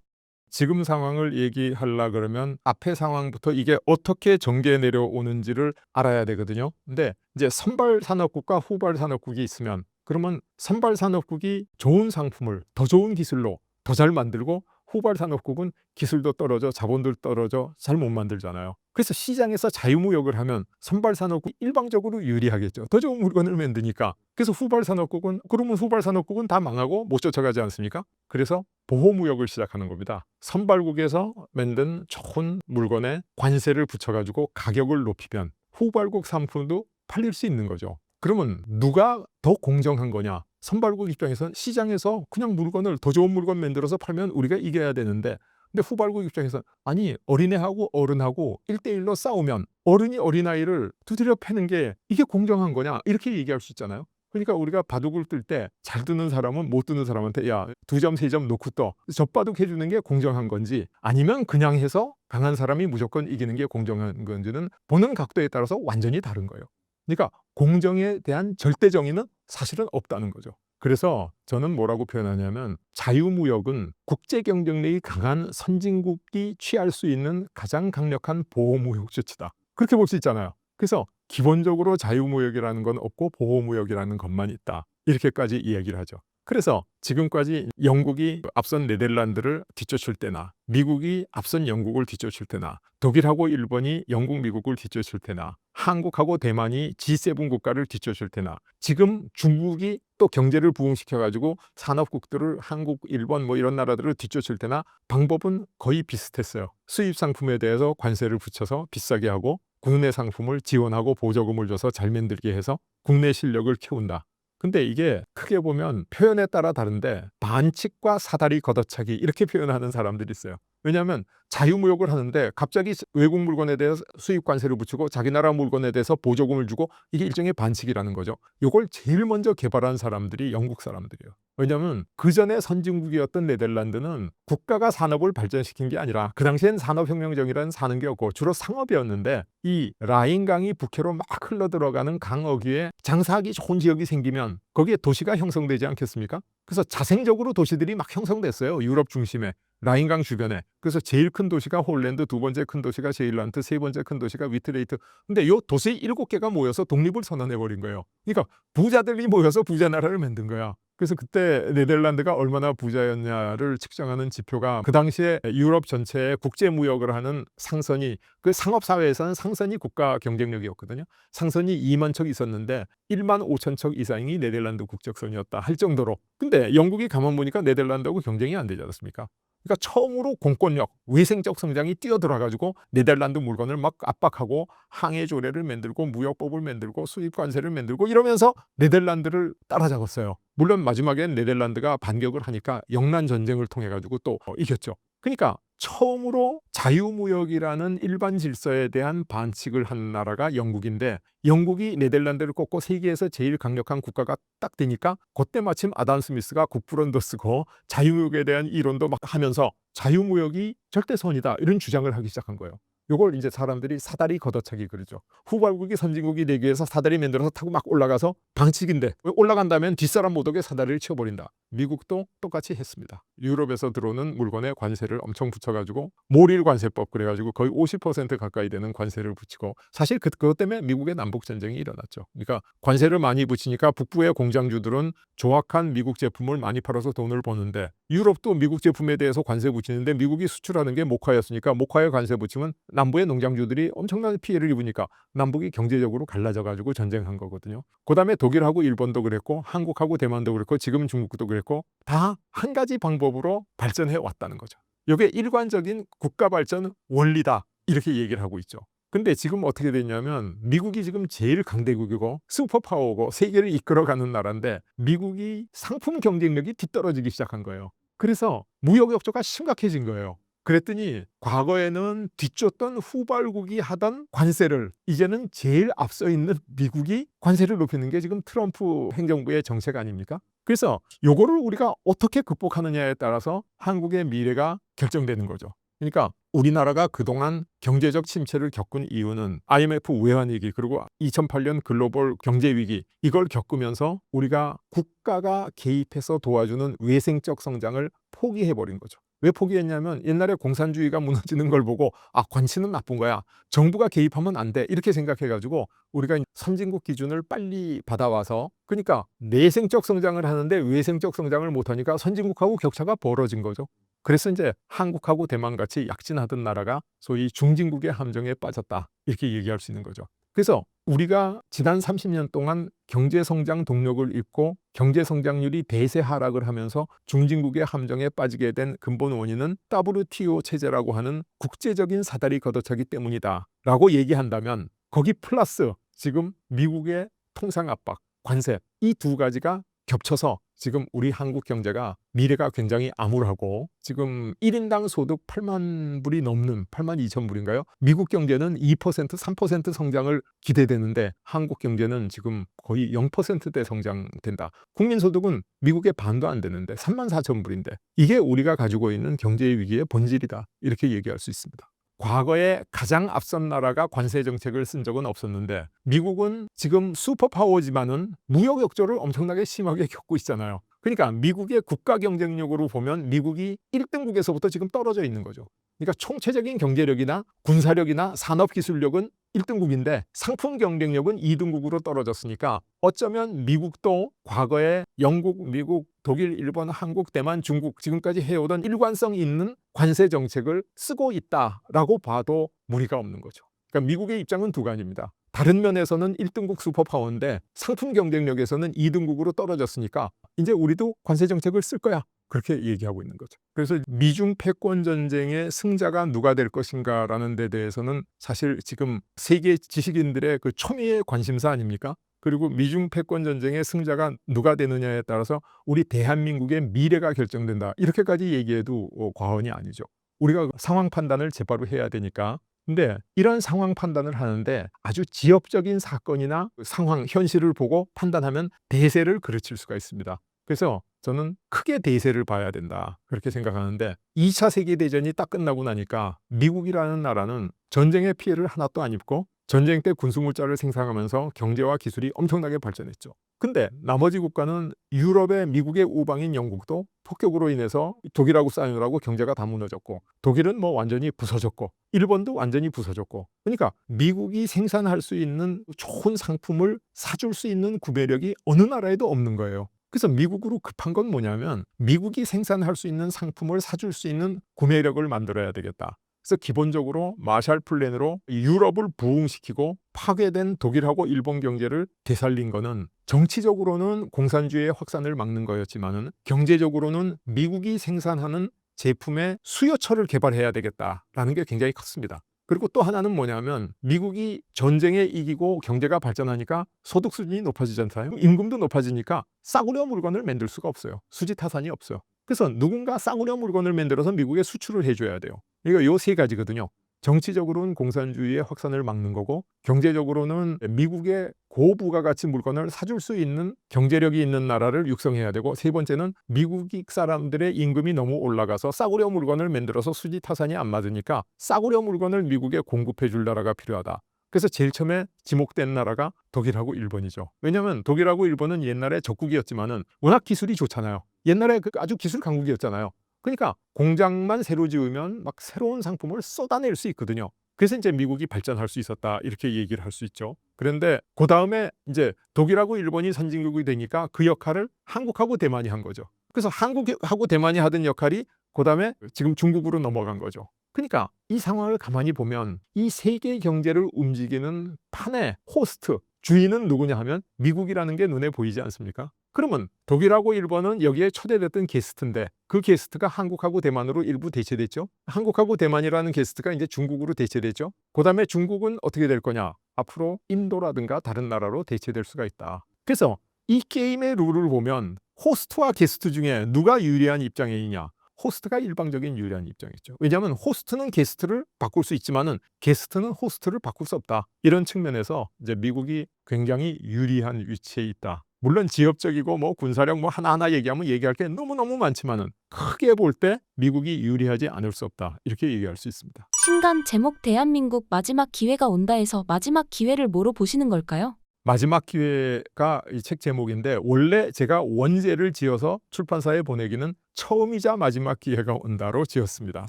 지금 상황을 얘기하려 그러면 앞의 상황부터 이게 어떻게 전개 내려오는지를 알아야 되거든요. 근데 이제 선발 산업국과 후발 산업국이 있으면 그러면 선발 산업국이 좋은 상품을 더 좋은 기술로 더 잘 만들고 후발 산업국은 기술도 떨어져 자본도 떨어져 잘 못 만들잖아요. 그래서 시장에서 자유무역을 하면 선발 산업국이 일방적으로 유리하겠죠. 더 좋은 물건을 만드니까. 그래서 후발 산업국은 다 망하고 못 쫓아가지 않습니까? 그래서 보호무역을 시작하는 겁니다. 선발국에서 만든 좋은 물건에 관세를 붙여가지고 가격을 높이면 후발국 상품도 팔릴 수 있는 거죠. 그러면 누가 더 공정한 거냐? 선발국 입장에서는 시장에서 그냥 물건을 더 좋은 물건 만들어서 팔면 우리가 이겨야 되는데, 근데 후발국 입장에서는 아니 어린애하고 어른하고 1대1로 싸우면 어른이 어린아이를 두드려 패는 게 이게 공정한 거냐? 이렇게 얘기할 수 있잖아요. 그러니까 우리가 바둑을 뜰 때 잘 뜨는 사람은 못 뜨는 사람한테 야 2점 3점 놓고 떠, 젖바둑 해주는 게 공정한 건지 아니면 그냥 해서 강한 사람이 무조건 이기는 게 공정한 건지는 보는 각도에 따라서 완전히 다른 거예요. 그러니까 공정에 대한 절대 정의는 사실은 없다는 거죠. 그래서 저는 뭐라고 표현하냐면 자유무역은 국제 경쟁력이 강한 선진국이 취할 수 있는 가장 강력한 보호무역 조치다. 그렇게 볼 수 있잖아요. 그래서 기본적으로 자유무역이라는 건 없고 보호무역이라는 것만 있다. 이렇게까지 이야기를 하죠. 그래서 지금까지 영국이 앞선 네덜란드를 뒤쫓을 때나 미국이 앞선 영국을 뒤쫓을 때나 독일하고 일본이 영국, 미국을 뒤쫓을 때나 한국하고 대만이 G7 국가를 뒤쫓을 때나 지금 중국이 또 경제를 부흥시켜가지고 산업국들을 한국, 일본 뭐 이런 나라들을 뒤쫓을 때나 방법은 거의 비슷했어요. 수입 상품에 대해서 관세를 붙여서 비싸게 하고 국내 상품을 지원하고 보조금을 줘서 잘 만들게 해서 국내 실력을 키운다. 근데 이게 크게 보면 표현에 따라 다른데 반칙과 사다리 걷어차기 이렇게 표현하는 사람들이 있어요. 왜냐하면 자유무역을 하는데 갑자기 외국 물건에 대해서 수입 관세를 붙이고 자기 나라 물건에 대해서 보조금을 주고 이게 일종의 반칙이라는 거죠. 이걸 제일 먼저 개발한 사람들이 영국 사람들이에요. 왜냐하면 그 전에 선진국이었던 네덜란드는 국가가 산업을 발전시킨 게 아니라 그 당시엔 산업혁명정이라는 사는 게 없고 주로 상업이었는데 이 라인강이 북해로 막 흘러들어가는 강 어귀에 장사하기 좋은 지역이 생기면 거기에 도시가 형성되지 않겠습니까? 그래서 자생적으로 도시들이 막 형성됐어요. 유럽 중심에 라인강 주변에. 그래서 제일 큰 도시가 홀랜드, 두 번째 큰 도시가 제일란트, 세 번째 큰 도시가 위트레이트. 근데 요 도시 7개가 모여서 독립을 선언해 버린 거예요. 그러니까 부자들이 모여서 부자 나라를 만든 거야. 그래서 그때 네덜란드가 얼마나 부자였냐를 측정하는 지표가 그 당시에 유럽 전체에 국제 무역을 하는 상선이, 그 상업 사회에서는 상선이 국가 경쟁력이었거든요. 상선이 2만 척 있었는데 1만 5천 척 이상이 네덜란드 국적선이었다 할 정도로. 근데 영국이 가만 보니까 네덜란드하고 경쟁이 안 되지 않았습니까? 그러니까 처음으로 공권력, 외생적 성장이 뛰어들어가지고 네덜란드 물건을 막 압박하고 항해 조례를 만들고 무역법을 만들고 수입 관세를 만들고 이러면서 네덜란드를 따라잡았어요. 물론 마지막엔 네덜란드가 반격을 하니까 영란 전쟁을 통해 가지고 또 이겼죠. 그러니까 처음으로 자유무역이라는 일반 질서에 대한 반칙을 한 나라가 영국인데, 영국이 네덜란드를 꺾고 세계에서 제일 강력한 국가가 딱 되니까 그때 마침 아담 스미스가 국부론도 쓰고 자유무역에 대한 이론도 막 하면서 자유무역이 절대선이다 이런 주장을 하기 시작한 거예요. 요걸 이제 사람들이 사다리 걷어차기 그러죠. 후발국이 선진국이 되기 위해서 사다리 만들어서 타고 막 올라가서 방칙인데 올라간다면 뒷사람 못 오게 사다리를 치워버린다. 미국도 똑같이 했습니다. 유럽에서 들어오는 물건에 관세를 엄청 붙여가지고 몰일 관세법 그래가지고 거의 50% 가까이 되는 관세를 붙이고, 사실 그것 때문에 미국의 남북 전쟁이 일어났죠. 그러니까 관세를 많이 붙이니까 북부의 공장주들은 조악한 미국 제품을 많이 팔아서 돈을 버는데, 유럽도 미국 제품에 대해서 관세 붙이는데 미국이 수출하는 게 목화였으니까 목화에 관세 붙이면 남부의 농장주들이 엄청난 피해를 입으니까 남북이 경제적으로 갈라져가지고 전쟁한 거거든요. 그 다음에 독일하고 일본도 그랬고 한국하고 대만도 그랬고 지금 중국도 그랬고 다 한 가지 방법으로 발전해 왔다는 거죠. 이게 일관적인 국가 발전 원리다 이렇게 얘기를 하고 있죠. 근데 지금 어떻게 됐냐면 미국이 지금 제일 강대국이고 슈퍼파워고 세계를 이끌어가는 나라인데 미국이 상품 경쟁력이 뒤떨어지기 시작한 거예요. 그래서 무역 역조가 심각해진 거예요. 그랬더니 과거에는 뒤쫓던 후발국이 하던 관세를 이제는 제일 앞서 있는 미국이 관세를 높이는 게 지금 트럼프 행정부의 정책 아닙니까? 그래서 요거를 우리가 어떻게 극복하느냐에 따라서 한국의 미래가 결정되는 거죠. 그러니까 우리나라가 그동안 경제적 침체를 겪은 이유는 IMF 외환위기 그리고 2008년 글로벌 경제위기 이걸 겪으면서 우리가 국가가 개입해서 도와주는 외생적 성장을 포기해버린 거죠. 왜 포기했냐면 옛날에 공산주의가 무너지는 걸 보고 관치는 나쁜 거야. 정부가 개입하면 안 돼. 이렇게 생각해가지고 우리가 선진국 기준을 빨리 받아와서 그러니까 내생적 성장을 하는데 외생적 성장을 못하니까 선진국하고 격차가 벌어진 거죠. 그래서 이제 한국하고 대만 같이 약진하던 나라가 소위 중진국의 함정에 빠졌다. 이렇게 얘기할 수 있는 거죠. 그래서 우리가 지난 30년 동안 경제성장 동력을 잃고 경제성장률이 대세 하락을 하면서 중진국의 함정에 빠지게 된 근본 원인은 WTO 체제라고 하는 국제적인 사다리 걷어차기 때문이다 라고 얘기한다면 거기 플러스 지금 미국의 통상 압박, 관세 이 두 가지가 겹쳐서 지금 우리 한국 경제가 미래가 굉장히 암울하고 지금 1인당 소득 8만 불이 넘는 8만 2천 불인가요? 미국 경제는 2%, 3% 성장을 기대되는데 한국 경제는 지금 거의 0%대 성장된다. 국민소득은 미국의 반도 안 되는데 3만 4천 불인데 이게 우리가 가지고 있는 경제 위기의 본질이다. 이렇게 얘기할 수 있습니다. 과거에 가장 앞선 나라가 관세 정책을 쓴 적은 없었는데 미국은 지금 슈퍼파워지만은 무역 역조를 엄청나게 심하게 겪고 있잖아요. 그러니까 미국의 국가 경쟁력으로 보면 미국이 1등국에서부터 지금 떨어져 있는 거죠. 그러니까 총체적인 경제력이나 군사력이나 산업기술력은 1등국인데 상품 경쟁력은 2등국으로 떨어졌으니까 어쩌면 미국도 과거에 영국, 미국, 독일, 일본, 한국, 대만, 중국 지금까지 해오던 일관성 있는 관세 정책을 쓰고 있다라고 봐도 무리가 없는 거죠. 그러니까 미국의 입장은 두 가지입니다. 다른 면에서는 1등국 슈퍼파워인데 상품 경쟁력에서는 2등국으로 떨어졌으니까 이제 우리도 관세 정책을 쓸 거야. 그렇게 얘기하고 있는 거죠. 그래서 미중 패권 전쟁의 승자가 누가 될 것인가라는 데 대해서는 사실 지금 세계 지식인들의 그 초미의 관심사 아닙니까? 그리고 미중 패권 전쟁의 승자가 누가 되느냐에 따라서 우리 대한민국의 미래가 결정된다. 이렇게까지 얘기해도 과언이 아니죠. 우리가 상황 판단을 제바로 해야 되니까. 근데 이런 상황 판단을 하는데 아주 지엽적인 사건이나 상황, 현실을 보고 판단하면 대세를 그르칠 수가 있습니다. 그래서 저는 크게 대세를 봐야 된다. 그렇게 생각하는데 2차 세계대전이 딱 끝나고 나니까 미국이라는 나라는 전쟁의 피해를 하나도 안 입고 전쟁 때 군수물자를 생산하면서 경제와 기술이 엄청나게 발전했죠. 근데 나머지 국가는 유럽의 미국의 우방인 영국도 폭격으로 인해서 독일하고 싸우느라고 경제가 다 무너졌고 독일은 뭐 완전히 부서졌고 일본도 완전히 부서졌고 그러니까 미국이 생산할 수 있는 좋은 상품을 사줄 수 있는 구매력이 어느 나라에도 없는 거예요. 그래서 미국으로 급한 건 뭐냐면 미국이 생산할 수 있는 상품을 사줄 수 있는 구매력을 만들어야 되겠다. 그래서 기본적으로 마샬 플랜으로 유럽을 부흥시키고 파괴된 독일하고 일본 경제를 되살린 거는 정치적으로는 공산주의의 확산을 막는 거였지만은 경제적으로는 미국이 생산하는 제품의 수요처를 개발해야 되겠다라는 게 굉장히 컸습니다. 그리고 또 하나는 뭐냐면 미국이 전쟁에 이기고 경제가 발전하니까 소득 수준이 높아지잖아요. 임금도 높아지니까 싸구려 물건을 만들 수가 없어요. 수지타산이 없어요. 그래서 누군가 싸구려 물건을 만들어서 미국에 수출을 해줘야 돼요. 이거 요 세 가지거든요. 정치적으로는 공산주의의 확산을 막는 거고 경제적으로는 미국의 고부가가치 물건을 사줄 수 있는 경제력이 있는 나라를 육성해야 되고 세 번째는 미국 사람들의 임금이 너무 올라가서 싸구려 물건을 만들어서 수지타산이 안 맞으니까 싸구려 물건을 미국에 공급해 줄 나라가 필요하다. 그래서 제일 처음에 지목된 나라가 독일하고 일본이죠. 왜냐하면 독일하고 일본은 옛날에 적국이었지만은 워낙 기술이 좋잖아요. 옛날에 아주 기술 강국이었잖아요. 그러니까 공장만 새로 지으면 막 새로운 상품을 쏟아낼 수 있거든요. 그래서 이제 미국이 발전할 수 있었다 이렇게 얘기를 할 수 있죠. 그런데 그 다음에 이제 독일하고 일본이 선진국이 되니까 그 역할을 한국하고 대만이 한 거죠. 그래서 한국하고 대만이 하던 역할이 그 다음에 지금 중국으로 넘어간 거죠. 그러니까 이 상황을 가만히 보면 이 세계 경제를 움직이는 판의 호스트, 주인은 누구냐 하면 미국이라는 게 눈에 보이지 않습니까? 그러면 독일하고 일본은 여기에 초대됐던 게스트인데 그 게스트가 한국하고 대만으로 일부 대체됐죠. 한국하고 대만이라는 게스트가 이제 중국으로 대체됐죠. 그 다음에 중국은 어떻게 될 거냐? 앞으로 인도라든가 다른 나라로 대체될 수가 있다. 그래서 이 게임의 룰을 보면 호스트와 게스트 중에 누가 유리한 입장에 있냐? 호스트가 일방적인 유리한 입장이죠. 왜냐하면 호스트는 게스트를 바꿀 수 있지만은 게스트는 호스트를 바꿀 수 없다. 이런 측면에서 이제 미국이 굉장히 유리한 위치에 있다. 물론 지역적이고 뭐 군사력 뭐 하나하나 얘기하면 얘기할 게 너무너무 많지만은 크게 볼 때 미국이 유리하지 않을 수 없다. 이렇게 얘기할 수 있습니다. 신간 제목 대한민국 마지막 기회가 온다 해서 마지막 기회를 뭐로 보시는 걸까요? 마지막 기회가 이 책 제목인데 원래 제가 원제를 지어서 출판사에 보내기는 처음이자 마지막 기회가 온다로 지었습니다.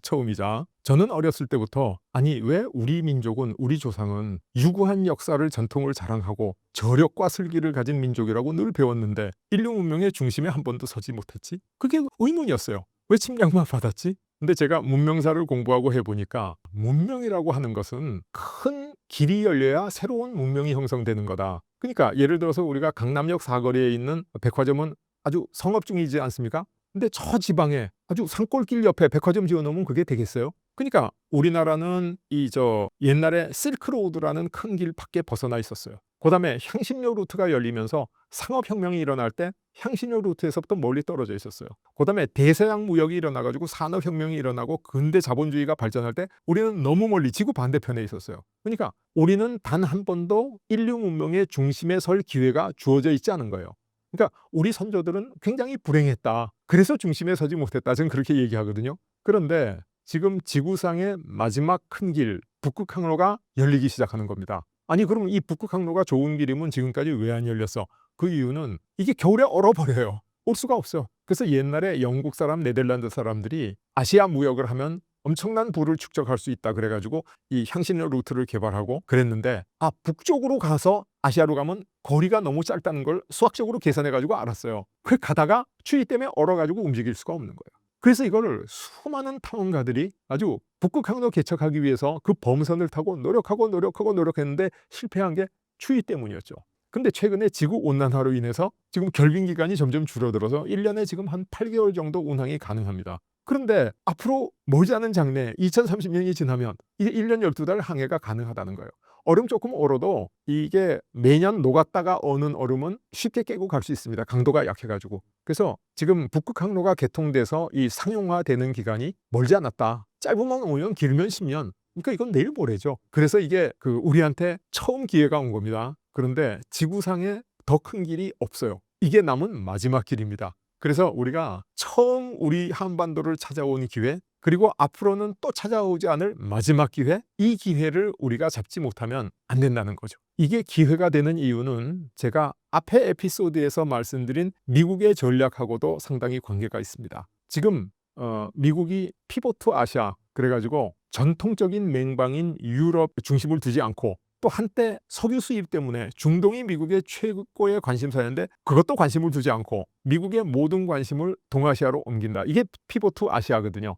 처음이자. 저는 어렸을 때부터 아니 왜 우리 민족은 우리 조상은 유구한 역사를 전통을 자랑하고 저력과 슬기를 가진 민족이라고 늘 배웠는데 인류 문명의 중심에 한 번도 서지 못했지? 그게 의문이었어요. 왜 침략만 받았지? 근데 제가 문명사를 공부하고 해보니까 문명이라고 하는 것은 큰 길이 열려야 새로운 문명이 형성되는 거다. 그러니까 예를 들어서 우리가 강남역 사거리에 있는 백화점은 아주 성업 중이지 않습니까? 근데 저 지방에 아주 산골길 옆에 백화점 지어놓으면 그게 되겠어요? 그러니까 우리나라는 옛날에 실크로드라는 큰 길 밖에 벗어나 있었어요. 그 다음에 향신료 루트가 열리면서 상업혁명이 일어날 때 향신료 루트에서부터 멀리 떨어져 있었어요. 그 다음에 대서양 무역이 일어나가지고 산업혁명이 일어나고 근대 자본주의가 발전할 때 우리는 너무 멀리 지구 반대편에 있었어요. 그러니까 우리는 단 한 번도 인류 문명의 중심에 설 기회가 주어져 있지 않은 거예요. 그러니까 우리 선조들은 굉장히 불행했다. 그래서 중심에 서지 못했다. 저는 그렇게 얘기하거든요. 그런데 지금 지구상의 마지막 큰 길, 북극항로가 열리기 시작하는 겁니다. 아니 그럼 이 북극항로가 좋은 길이면 지금까지 왜 안 열렸어? 그 이유는 이게 겨울에 얼어버려요. 올 수가 없어요. 그래서 옛날에 영국 사람, 네덜란드 사람들이 아시아 무역을 하면 엄청난 부를 축적할 수 있다 그래가지고 이 향신료 루트를 개발하고 그랬는데 북쪽으로 가서 아시아로 가면 거리가 너무 짧다는 걸 수학적으로 계산해가지고 알았어요. 그 가다가 추위 때문에 얼어가지고 움직일 수가 없는 거예요. 그래서 이거를 수많은 탐험가들이 아주 북극항로 개척하기 위해서 그 범선을 타고 노력했는데 실패한 게 추위 때문이었죠. 근데 최근에 지구 온난화로 인해서 지금 결빙 기간이 점점 줄어들어서 1년에 지금 한 8개월 정도 운항이 가능합니다. 그런데 앞으로 머지않은 장래 2030년이 지나면 이게 1년 12달 항해가 가능하다는 거예요. 얼음 조금 얼어도 이게 매년 녹았다가 어는 얼음은 쉽게 깨고 갈 수 있습니다. 강도가 약해가지고. 그래서 지금 북극항로가 개통돼서 이 상용화되는 기간이 멀지 않았다. 짧으면 5년, 길면 10년. 그러니까 이건 내일 모레죠. 그래서 이게 우리한테 처음 기회가 온 겁니다. 그런데 지구상에 더 큰 길이 없어요. 이게 남은 마지막 길입니다. 그래서 우리가 처음 우리 한반도를 찾아온 기회, 그리고 앞으로는 또 찾아오지 않을 마지막 기회, 이 기회를 우리가 잡지 못하면 안 된다는 거죠. 이게 기회가 되는 이유는 제가 앞에 에피소드에서 말씀드린 미국의 전략하고도 상당히 관계가 있습니다. 지금 미국이 피보트 아시아, 그래가지고 전통적인 맹방인 유럽 중심을 두지 않고 또 한때 석유 수입 때문에 중동이 미국의 최고의 관심사였는데 그것도 관심을 두지 않고 미국의 모든 관심을 동아시아로 옮긴다. 이게 피보트 아시아거든요.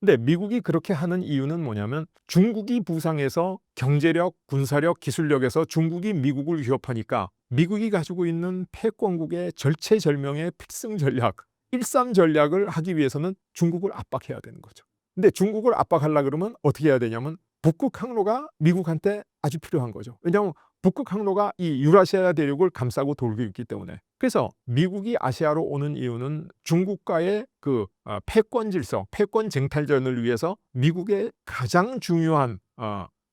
근데 미국이 그렇게 하는 이유는 뭐냐면 중국이 부상해서 경제력, 군사력, 기술력에서 중국이 미국을 위협하니까 미국이 가지고 있는 패권국의 절체절명의 필승 전략, 1.3 전략을 하기 위해서는 중국을 압박해야 되는 거죠. 근데 중국을 압박하려고 그러면 어떻게 해야 되냐면 북극항로가 미국한테 아주 필요한 거죠. 왜냐하면 북극항로가 이 유라시아 대륙을 감싸고 돌고 있기 때문에. 그래서 미국이 아시아로 오는 이유는 중국과의 패권 질서, 패권 쟁탈전을 위해서 미국의 가장 중요한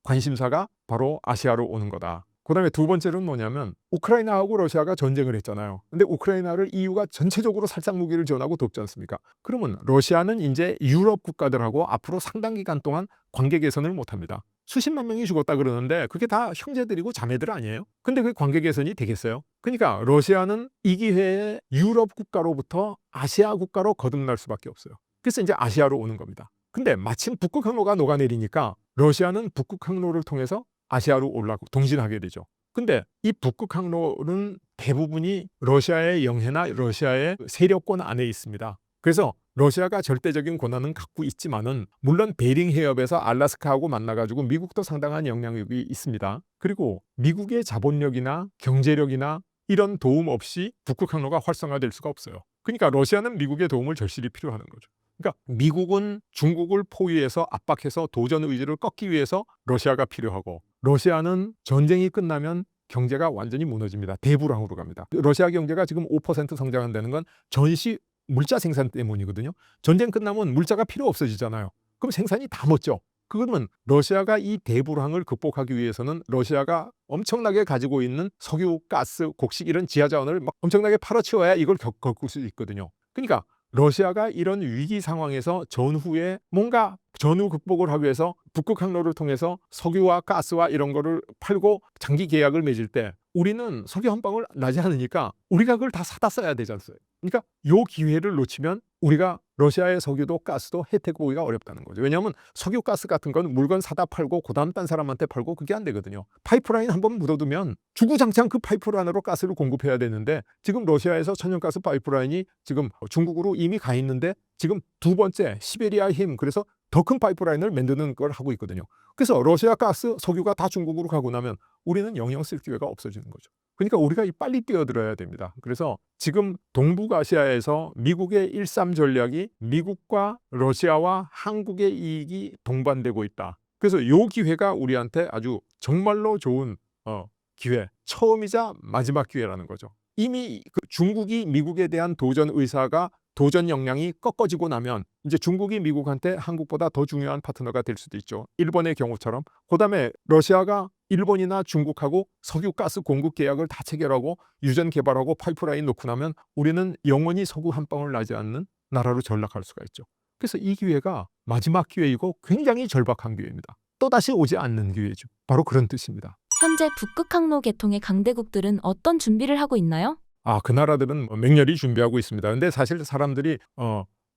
관심사가 바로 아시아로 오는 거다. 그 다음에 두 번째는 뭐냐면 우크라이나하고 러시아가 전쟁을 했잖아요. 근데 우크라이나를 EU가 전체적으로 살상 무기를 지원하고 돕지 않습니까? 그러면 러시아는 이제 유럽 국가들하고 앞으로 상당 기간 동안 관계 개선을 못합니다. 수십만 명이 죽었다 그러는데 그게 다 형제들이고 자매들 아니에요? 근데 그 관계 개선이 되겠어요? 그러니까 러시아는 이 기회에 유럽 국가로부터 아시아 국가로 거듭날 수밖에 없어요. 그래서 이제 아시아로 오는 겁니다. 근데 마침 북극 항로가 녹아내리니까 러시아는 북극 항로를 통해서 아시아로 올라고 동진하게 되죠. 근데 이 북극 항로는 대부분이 러시아의 영해나 러시아의 세력권 안에 있습니다. 그래서 러시아가 절대적인 권한은 갖고 있지만은 물론 베링 해협에서 알라스카하고 만나가지고 미국도 상당한 영향력이 있습니다. 그리고 미국의 자본력이나 경제력이나 이런 도움 없이 북극 항로가 활성화될 수가 없어요. 그러니까 러시아는 미국의 도움을 절실히 필요하는 거죠. 그러니까 미국은 중국을 포위해서 압박해서 도전 의지를 꺾기 위해서 러시아가 필요하고 러시아는 전쟁이 끝나면 경제가 완전히 무너집니다. 대불황으로 갑니다. 러시아 경제가 지금 5% 성장한다는 건 전시 물자 생산 때문이거든요. 전쟁 끝나면 물자가 필요 없어지잖아요. 그럼 생산이 다 멎죠. 그러면 러시아가 이 대불황을 극복하기 위해서는 러시아가 엄청나게 가지고 있는 석유, 가스, 곡식 이런 지하자원을 막 엄청나게 팔아치워야 이걸 겪을 수 있거든요. 그러니까 러시아가 이런 위기 상황에서 전후에 뭔가 전후 극복을 하기 위해서 북극 항로를 통해서 석유와 가스와 이런 거를 팔고 장기 계약을 맺을 때 우리는 석유 한 방울 나지 않으니까 우리가 그걸 다 사다 써야 되지 않습니까? 그러니까 요 기회를 놓치면 우리가 러시아의 석유도 가스도 혜택 보기가 어렵다는 거죠. 왜냐하면 석유 가스 같은 건 물건 사다 팔고 그다음 딴 사람한테 팔고 그게 안 되거든요. 파이프라인 한번 묻어두면 주구장창 그 파이프라인으로 가스를 공급해야 되는데 지금 러시아에서 천연가스 파이프라인이 지금 중국으로 이미 가 있는데 지금 두 번째 시베리아 힘 그래서 더 큰 파이프라인을 만드는 걸 하고 있거든요. 그래서 러시아 가스, 석유가 다 중국으로 가고 나면 우리는 영영 쓸 기회가 없어지는 거죠. 그러니까 우리가 빨리 뛰어들어야 됩니다. 그래서 지금 동북아시아에서 미국의 1.3 전략이 미국과 러시아와 한국의 이익이 동반되고 있다. 그래서 이 기회가 우리한테 아주 정말로 좋은 기회, 처음이자 마지막 기회라는 거죠. 이미 중국이 미국에 대한 도전 의사가 도전 역량이 꺾어지고 나면 이제 중국이 미국한테 한국보다 더 중요한 파트너가 될 수도 있죠. 일본의 경우처럼. 그다음에 러시아가 일본이나 중국하고 석유 가스 공급 계약을 다 체결하고 유전 개발하고 파이프라인 놓고 나면 우리는 영원히 석유 한 방울 나지 않는 나라로 전락할 수가 있죠. 그래서 이 기회가 마지막 기회이고 굉장히 절박한 기회입니다. 또다시 오지 않는 기회죠. 바로 그런 뜻입니다. 현재 북극 항로 개통의 강대국들은 어떤 준비를 하고 있나요? 그 나라들은 맹렬히 준비하고 있습니다. 근데 사실 사람들이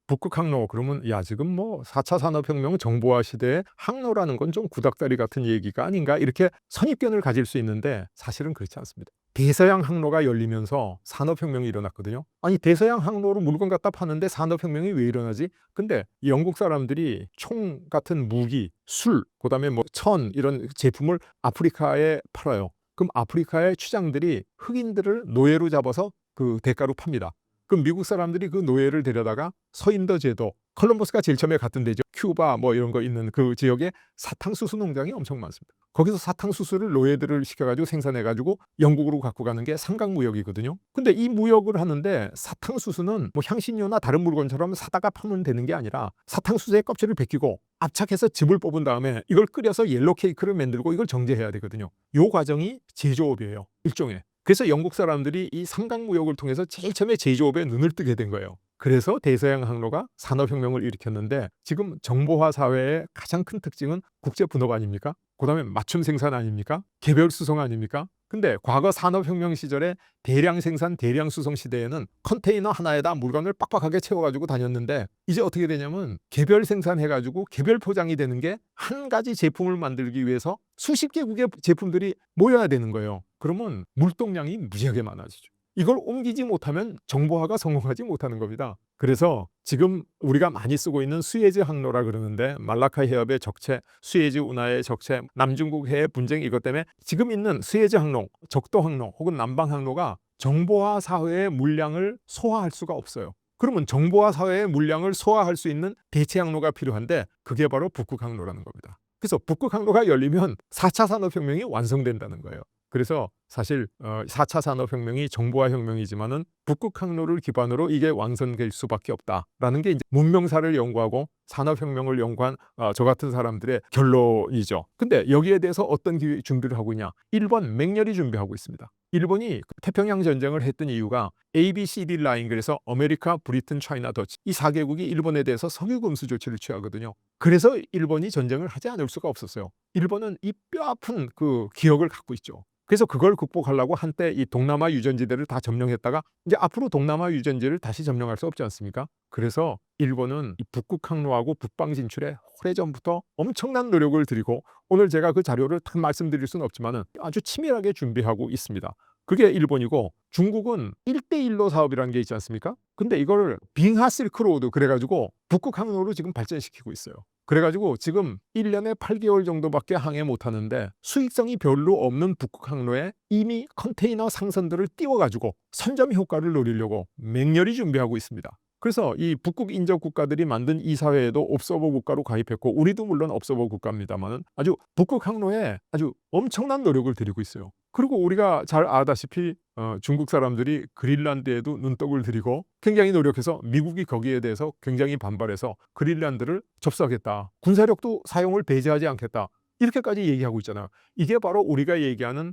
북극 항로 그러면 야 지금 뭐 4차 산업혁명 정보화 시대에 항로라는 건 좀 구닥다리 같은 얘기가 아닌가 이렇게 선입견을 가질 수 있는데 사실은 그렇지 않습니다. 대서양 항로가 열리면서 산업혁명이 일어났거든요. 아니 대서양 항로로 물건 갖다 파는데 산업혁명이 왜 일어나지? 근데 영국 사람들이 총 같은 무기, 술, 그다음에 뭐 천 이런 제품을 아프리카에 팔아요. 그럼 아프리카의 추장들이 흑인들을 노예로 잡아서 그 대가로 팝니다. 그럼 미국 사람들이 그 노예를 데려다가 서인도 제도, 콜럼버스가 제일 처음에 갔던 데죠. 큐바 뭐 이런 거 있는 그 지역에 사탕수수 농장이 엄청 많습니다. 거기서 사탕수수를 노예들을 시켜가지고 생산해가지고 영국으로 갖고 가는 게 삼각무역이거든요. 근데 이 무역을 하는데 사탕수수는 뭐 향신료나 다른 물건처럼 사다가 파면 되는 게 아니라 사탕수수의 껍질을 벗기고 압착해서 즙을 뽑은 다음에 이걸 끓여서 옐로 케이크를 만들고 이걸 정제해야 되거든요. 요 과정이 제조업이에요. 일종의. 그래서 영국 사람들이 이 삼각무역을 통해서 제일 처음에 제조업에 눈을 뜨게 된 거예요. 그래서 대서양 항로가 산업혁명을 일으켰는데 지금 정보화 사회의 가장 큰 특징은 국제 분업 아닙니까? 그다음에 맞춤 생산 아닙니까? 개별 수송 아닙니까? 근데 과거 산업혁명 시절에 대량 생산, 대량 수송 시대에는 컨테이너 하나에다 물건을 빡빡하게 채워가지고 다녔는데 이제 어떻게 되냐면 개별 생산해가지고 개별 포장이 되는 게 한 가지 제품을 만들기 위해서 수십 개국의 제품들이 모여야 되는 거예요. 그러면 물동량이 무지하게 많아지죠. 이걸 옮기지 못하면 정보화가 성공하지 못하는 겁니다. 그래서 지금 우리가 많이 쓰고 있는 수에즈 항로라 그러는데 말라카 해협의 적체, 수에즈 운하의 적체, 남중국 해의 분쟁 이것 때문에 지금 있는 수에즈 항로, 적도 항로 혹은 남방 항로가 정보화 사회의 물량을 소화할 수가 없어요. 그러면 정보화 사회의 물량을 소화할 수 있는 대체 항로가 필요한데 그게 바로 북극 항로라는 겁니다. 그래서 북극 항로가 열리면 4차 산업혁명이 완성된다는 거예요. 그래서 사실 4차 산업혁명이 정보화 혁명이지만은 북극 항로를 기반으로 이게 완성될 수밖에 없다라는 게 이제 문명사를 연구하고 산업혁명을 연구한 저 같은 사람들의 결론이죠. 근데 여기에 대해서 어떤 준비를 하고 있냐? 일본 맹렬히 준비하고 있습니다. 일본이 태평양 전쟁을 했던 이유가 ABCD 라인, 그래서 아메리카, 브리튼, 차이나, 더치, 이 4개국이 일본에 대해서 석유 금수 조치를 취하거든요. 그래서 일본이 전쟁을 하지 않을 수가 없었어요. 일본은 이 뼈아픈 그 기억을 갖고 있죠. 그래서 그걸 극복하려고 한때 이 동남아 유전지대를 다 점령했다가 이제 앞으로 동남아 유전지를 다시 점령할 수 없지 않습니까? 그래서 일본은 이 북극 항로하고 북방 진출에 오래전부터 엄청난 노력을 들이고, 오늘 제가 그 자료를 다 말씀드릴 수는 없지만 아주 치밀하게 준비하고 있습니다. 그게 일본이고, 중국은 1대1로 사업이라는 게 있지 않습니까? 근데 이걸 빙하 실크로드 그래가지고 북극 항로로 지금 발전시키고 있어요. 그래가지고 지금 1년에 8개월 정도밖에 항해 못하는데 수익성이 별로 없는 북극 항로에 이미 컨테이너 상선들을 띄워가지고 선점 효과를 노리려고 맹렬히 준비하고 있습니다. 그래서 이 북극 인접 국가들이 만든 이사회에도 옵서버 국가로 가입했고, 우리도 물론 옵서버 국가입니다만 아주 북극 항로에 아주 엄청난 노력을 들이고 있어요. 그리고 우리가 잘 아다시피 중국 사람들이 그린란드에도 눈독을 들이고 굉장히 노력해서 미국이 거기에 대해서 굉장히 반발해서 그린란드를 접수하겠다, 군사력도 사용을 배제하지 않겠다, 이렇게까지 얘기하고 있잖아요. 이게 바로 우리가 얘기하는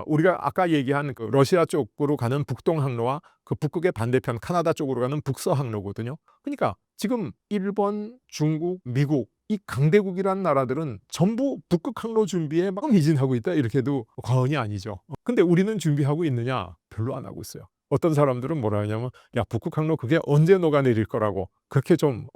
우리가 아까 얘기한 그 러시아 쪽으로 가는 북동 항로와 그 북극의 반대편 카나다 쪽으로 가는 북서 항로거든요. 그러니까 지금 일본, 중국, 미국, 이 강대국이란 나라들은 전부 북극 항로 준비에 막 매진하고 있다, 이렇게도 과언이 아니죠. 근데 우리는 준비하고 있느냐? 별로 안 하고 있어요. 어떤 사람들은 뭐라 하냐면, 야, 북극 항로 그게 언제 녹아내릴 거라고, 그렇게 좀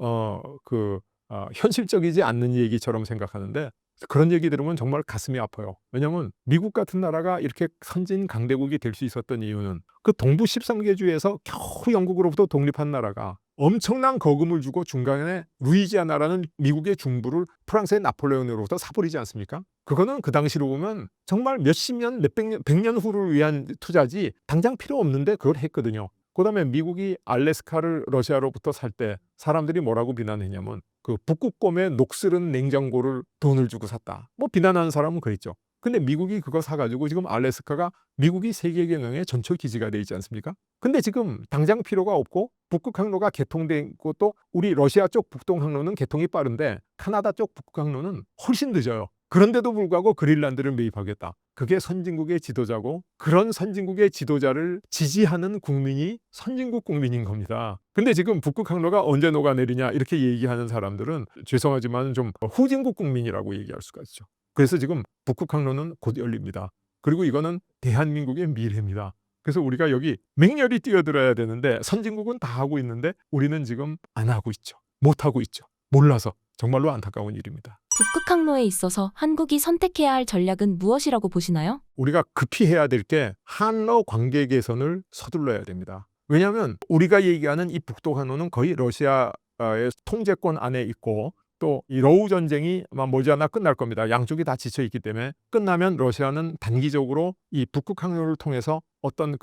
현실적이지 않는 얘기처럼 생각하는데, 그런 얘기 들으면 정말 가슴이 아파요. 왜냐하면 미국 같은 나라가 이렇게 선진 강대국이 될 수 있었던 이유는 그 동부 13개주에서 겨우 영국으로부터 독립한 나라가 엄청난 거금을 주고 중간에 루이지아나라는 미국의 중부를 프랑스의 나폴레옹으로부터 사버리지 않습니까? 그거는 그 당시로 보면 정말 몇십 년, 몇백 년, 100년 후를 위한 투자지 당장 필요 없는데 그걸 했거든요. 그다음에 미국이 알래스카를 러시아로부터 살 때 사람들이 뭐라고 비난했냐면, 그 북극곰의 녹슬은 냉장고를 돈을 주고 샀다, 뭐 비난하는 사람은 그랬죠. 근데 미국이 그거 사가지고 지금 알래스카가 미국이 세계 경영의 전초 기지가 돼 있지 않습니까? 근데 지금 당장 필요가 없고, 북극 항로가 개통된 것도 우리 러시아 쪽 북동 항로는 개통이 빠른데 카나다 쪽 북극 항로는 훨씬 늦어요. 그런데도 불구하고 그린란드를 매입하겠다. 그게 선진국의 지도자고, 그런 선진국의 지도자를 지지하는 국민이 선진국 국민인 겁니다. 근데 지금 북극 항로가 언제 녹아내리냐 이렇게 얘기하는 사람들은 죄송하지만 좀 후진국 국민이라고 얘기할 수가 있죠. 그래서 지금 북극 항로는 곧 열립니다. 그리고 이거는 대한민국의 미래입니다. 그래서 우리가 여기 맹렬히 뛰어들어야 되는데, 선진국은 다 하고 있는데 우리는 지금 안 하고 있죠. 못 하고 있죠. 몰라서. 정말로 안타까운 일입니다. 북극 항로에 있어서 한국이 선택해야 할 전략은 무엇이라고 보시나요? 우리가 급히 해야 될 게 한러 관계 개선을 서둘러야 됩니다. 왜냐하면 우리가 얘기하는 이 북동 항로는 거의 러시아의 통제권 안에 있고, 또 이 러우 전쟁이 아마 머지않아 끝날 겁니다. 양쪽이 다 지쳐 있기 때문에 끝나면 러시아는 단기적으로 이 북극 항로를 통해서 어떤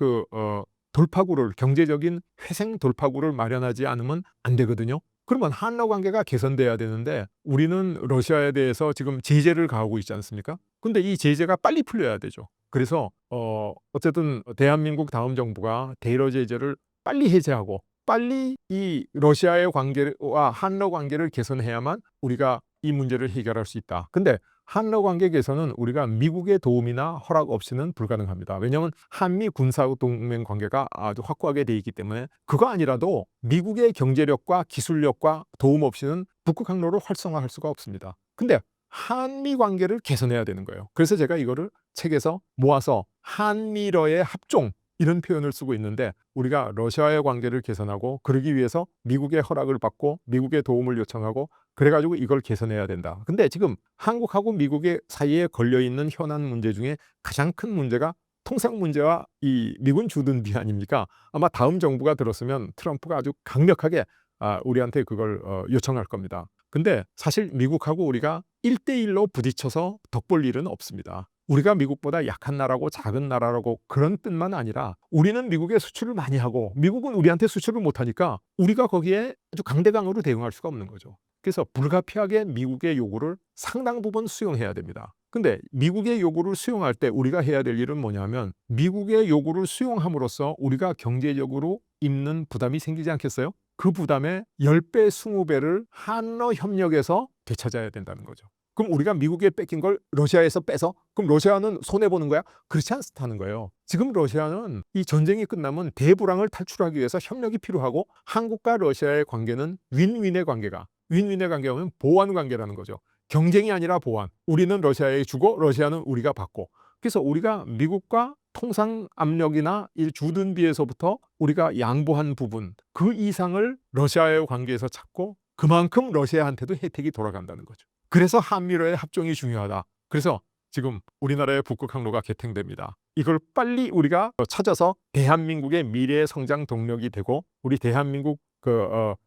돌파구를, 경제적인 회생 돌파구를 마련하지 않으면 안 되거든요. 그러면 한러 관계가 개선돼야 되는데 우리는 러시아에 대해서 지금 제재를 가하고 있지 않습니까? 근데 이 제재가 빨리 풀려야 되죠. 그래서 어쨌든 대한민국 다음 정부가 대러 제재를 빨리 해제하고 빨리 이 러시아의 관계와 한러 관계를 개선해야만 우리가 이 문제를 해결할 수 있다. 근데 한러 관계 개선은 우리가 미국의 도움이나 허락 없이는 불가능합니다. 왜냐하면 한미 군사 동맹 관계가 아주 확고하게 돼 있기 때문에, 그거 아니라도 미국의 경제력과 기술력과 도움 없이는 북극 항로를 활성화할 수가 없습니다. 근데 한미 관계를 개선해야 되는 거예요. 그래서 제가 이거를 책에서 모아서 한미러의 합종, 이런 표현을 쓰고 있는데, 우리가 러시아의 관계를 개선하고 그러기 위해서 미국의 허락을 받고 미국의 도움을 요청하고 그래가지고 이걸 개선해야 된다. 근데 지금 한국하고 미국의 사이에 걸려있는 현안 문제 중에 가장 큰 문제가 통상 문제와 이 미군 주둔비 아닙니까? 아마 다음 정부가 들었으면 트럼프가 아주 강력하게 우리한테 그걸 요청할 겁니다. 근데 사실 미국하고 우리가 1대1로 부딪혀서 덕볼 일은 없습니다. 우리가 미국보다 약한 나라고 작은 나라라고 그런 뜻만 아니라, 우리는 미국에 수출을 많이 하고 미국은 우리한테 수출을 못하니까 우리가 거기에 아주 강대강으로 대응할 수가 없는 거죠. 그래서 불가피하게 미국의 요구를 상당 부분 수용해야 됩니다. 근데 미국의 요구를 수용할 때 우리가 해야 될 일은 뭐냐면, 미국의 요구를 수용함으로써 우리가 경제적으로 입는 부담이 생기지 않겠어요? 그 부담의 10배, 20배를 한러 협력에서 되찾아야 된다는 거죠. 그럼 우리가 미국에 뺏긴 걸 러시아에서 빼서 그럼 러시아는 손해보는 거야? 그렇지 않다는 거예요. 지금 러시아는 이 전쟁이 끝나면 대불황을 탈출하기 위해서 협력이 필요하고 한국과 러시아의 관계는 윈윈의 관계가 윈윈의 관계가 면 보완 관계라는 거죠. 경쟁이 아니라 보완. 우리는 러시아에 주고 러시아는 우리가 받고. 그래서 우리가 미국과 통상 압력이나 이 주둔비에서부터 우리가 양보한 부분 그 이상을 러시아의 관계에서 찾고 그만큼 러시아한테도 혜택이 돌아간다는 거죠. 그래서 한미로의 합종이 중요하다. 그래서 지금 우리나라의 북극 항로가 개통됩니다. 이걸 빨리 우리가 찾아서 대한민국의 미래의 성장 동력이 되고 우리 대한민국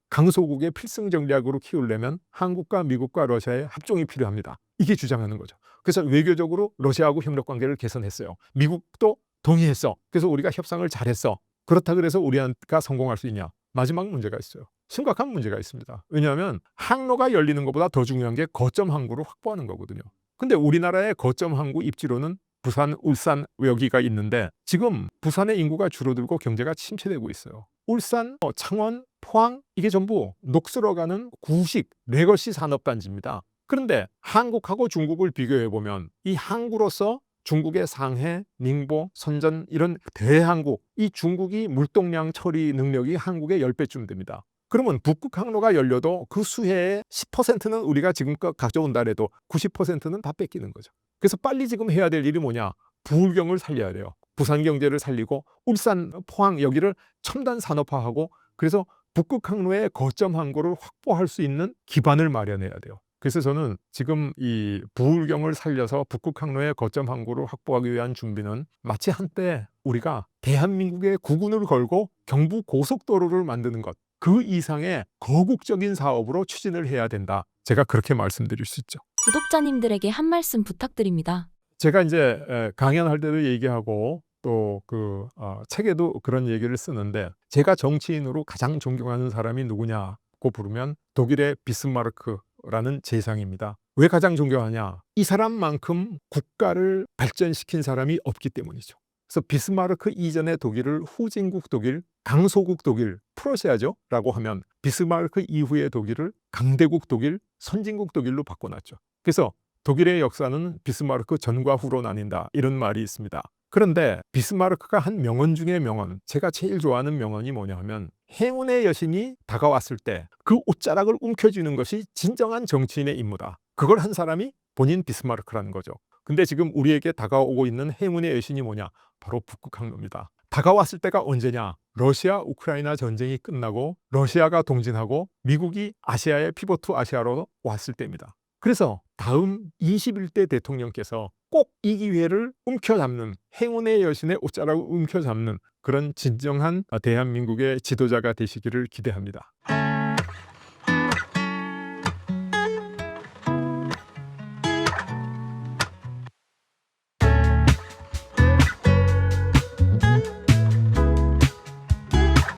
강소국의 필승 전략으로 키우려면 한국과 미국과 러시아의 합종이 필요합니다. 이게 주장하는 거죠. 그래서 외교적으로 러시아하고 협력 관계를 개선했어요. 미국도 동의했어. 그래서 우리가 협상을 잘했어. 그렇다 그래서 우리가 성공할 수 있냐? 마지막 문제가 있어요. 심각한 문제가 있습니다. 왜냐하면 항로가 열리는 것보다 더 중요한 게 거점 항구를 확보하는 거거든요. 근데 우리나라의 거점 항구 입지로는 부산, 울산 여기가 있는데 지금 부산의 인구가 줄어들고 경제가 침체되고 있어요. 울산, 창원, 포항 이게 전부 녹슬어가는 구식, 레거시 산업단지입니다. 그런데 한국하고 중국을 비교해보면 이 항구로서 중국의 상해, 닝보, 선전 이런 대항구 이 중국이 물동량 처리 능력이 한국의 10배쯤 됩니다. 그러면 북극 항로가 열려도 그 수혜의 10%는 우리가 지금껏 가져온다 해도 90%는 다 뺏기는 거죠. 그래서 빨리 지금 해야 될 일이 뭐냐? 부울경을 살려야 돼요. 부산 경제를 살리고 울산, 포항 여기를 첨단 산업화하고 그래서 북극 항로의 거점 항구를 확보할 수 있는 기반을 마련해야 돼요. 그래서 저는 지금 이 부울경을 살려서 북극 항로의 거점 항구를 확보하기 위한 준비는 마치 한때 우리가 대한민국의 국운을 걸고 경부 고속도로를 만드는 것 그 이상의 거국적인 사업으로 추진을 해야 된다. 제가 그렇게 말씀드릴 수 있죠. 구독자님들에게 한 말씀 부탁드립니다. 제가 이제 강연할 때도 얘기하고 또 책에도 그런 얘기를 쓰는데 제가 정치인으로 가장 존경하는 사람이 누구냐고 부르면 독일의 비스마르크라는 재상입니다. 왜 가장 존경하냐? 이 사람만큼 국가를 발전시킨 사람이 없기 때문이죠. 그래서 비스마르크 이전의 독일을 후진국 독일, 강소국 독일, 프러시아죠 라고 하면 비스마르크 이후의 독일을 강대국 독일, 선진국 독일로 바꿔놨죠. 그래서 독일의 역사는 비스마르크 전과 후로 나뉜다 이런 말이 있습니다. 그런데 비스마르크가 한 명언 중에 명언, 제가 제일 좋아하는 명언이 뭐냐 하면 행운의 여신이 다가왔을 때 그 옷자락을 움켜쥐는 것이 진정한 정치인의 임무다. 그걸 한 사람이 본인 비스마르크라는 거죠. 근데 지금 우리에게 다가오고 있는 행운의 여신이 뭐냐? 바로 북극 항로입니다. 다가왔을 때가 언제냐? 러시아 우크라이나 전쟁이 끝나고 러시아가 동진하고 미국이 아시아의 피보트 아시아로 왔을 때입니다. 그래서 다음 21대 대통령께서 꼭 이 기회를 움켜잡는 행운의 여신의 옷자락을 움켜잡는 그런 진정한 대한민국의 지도자가 되시기를 기대합니다.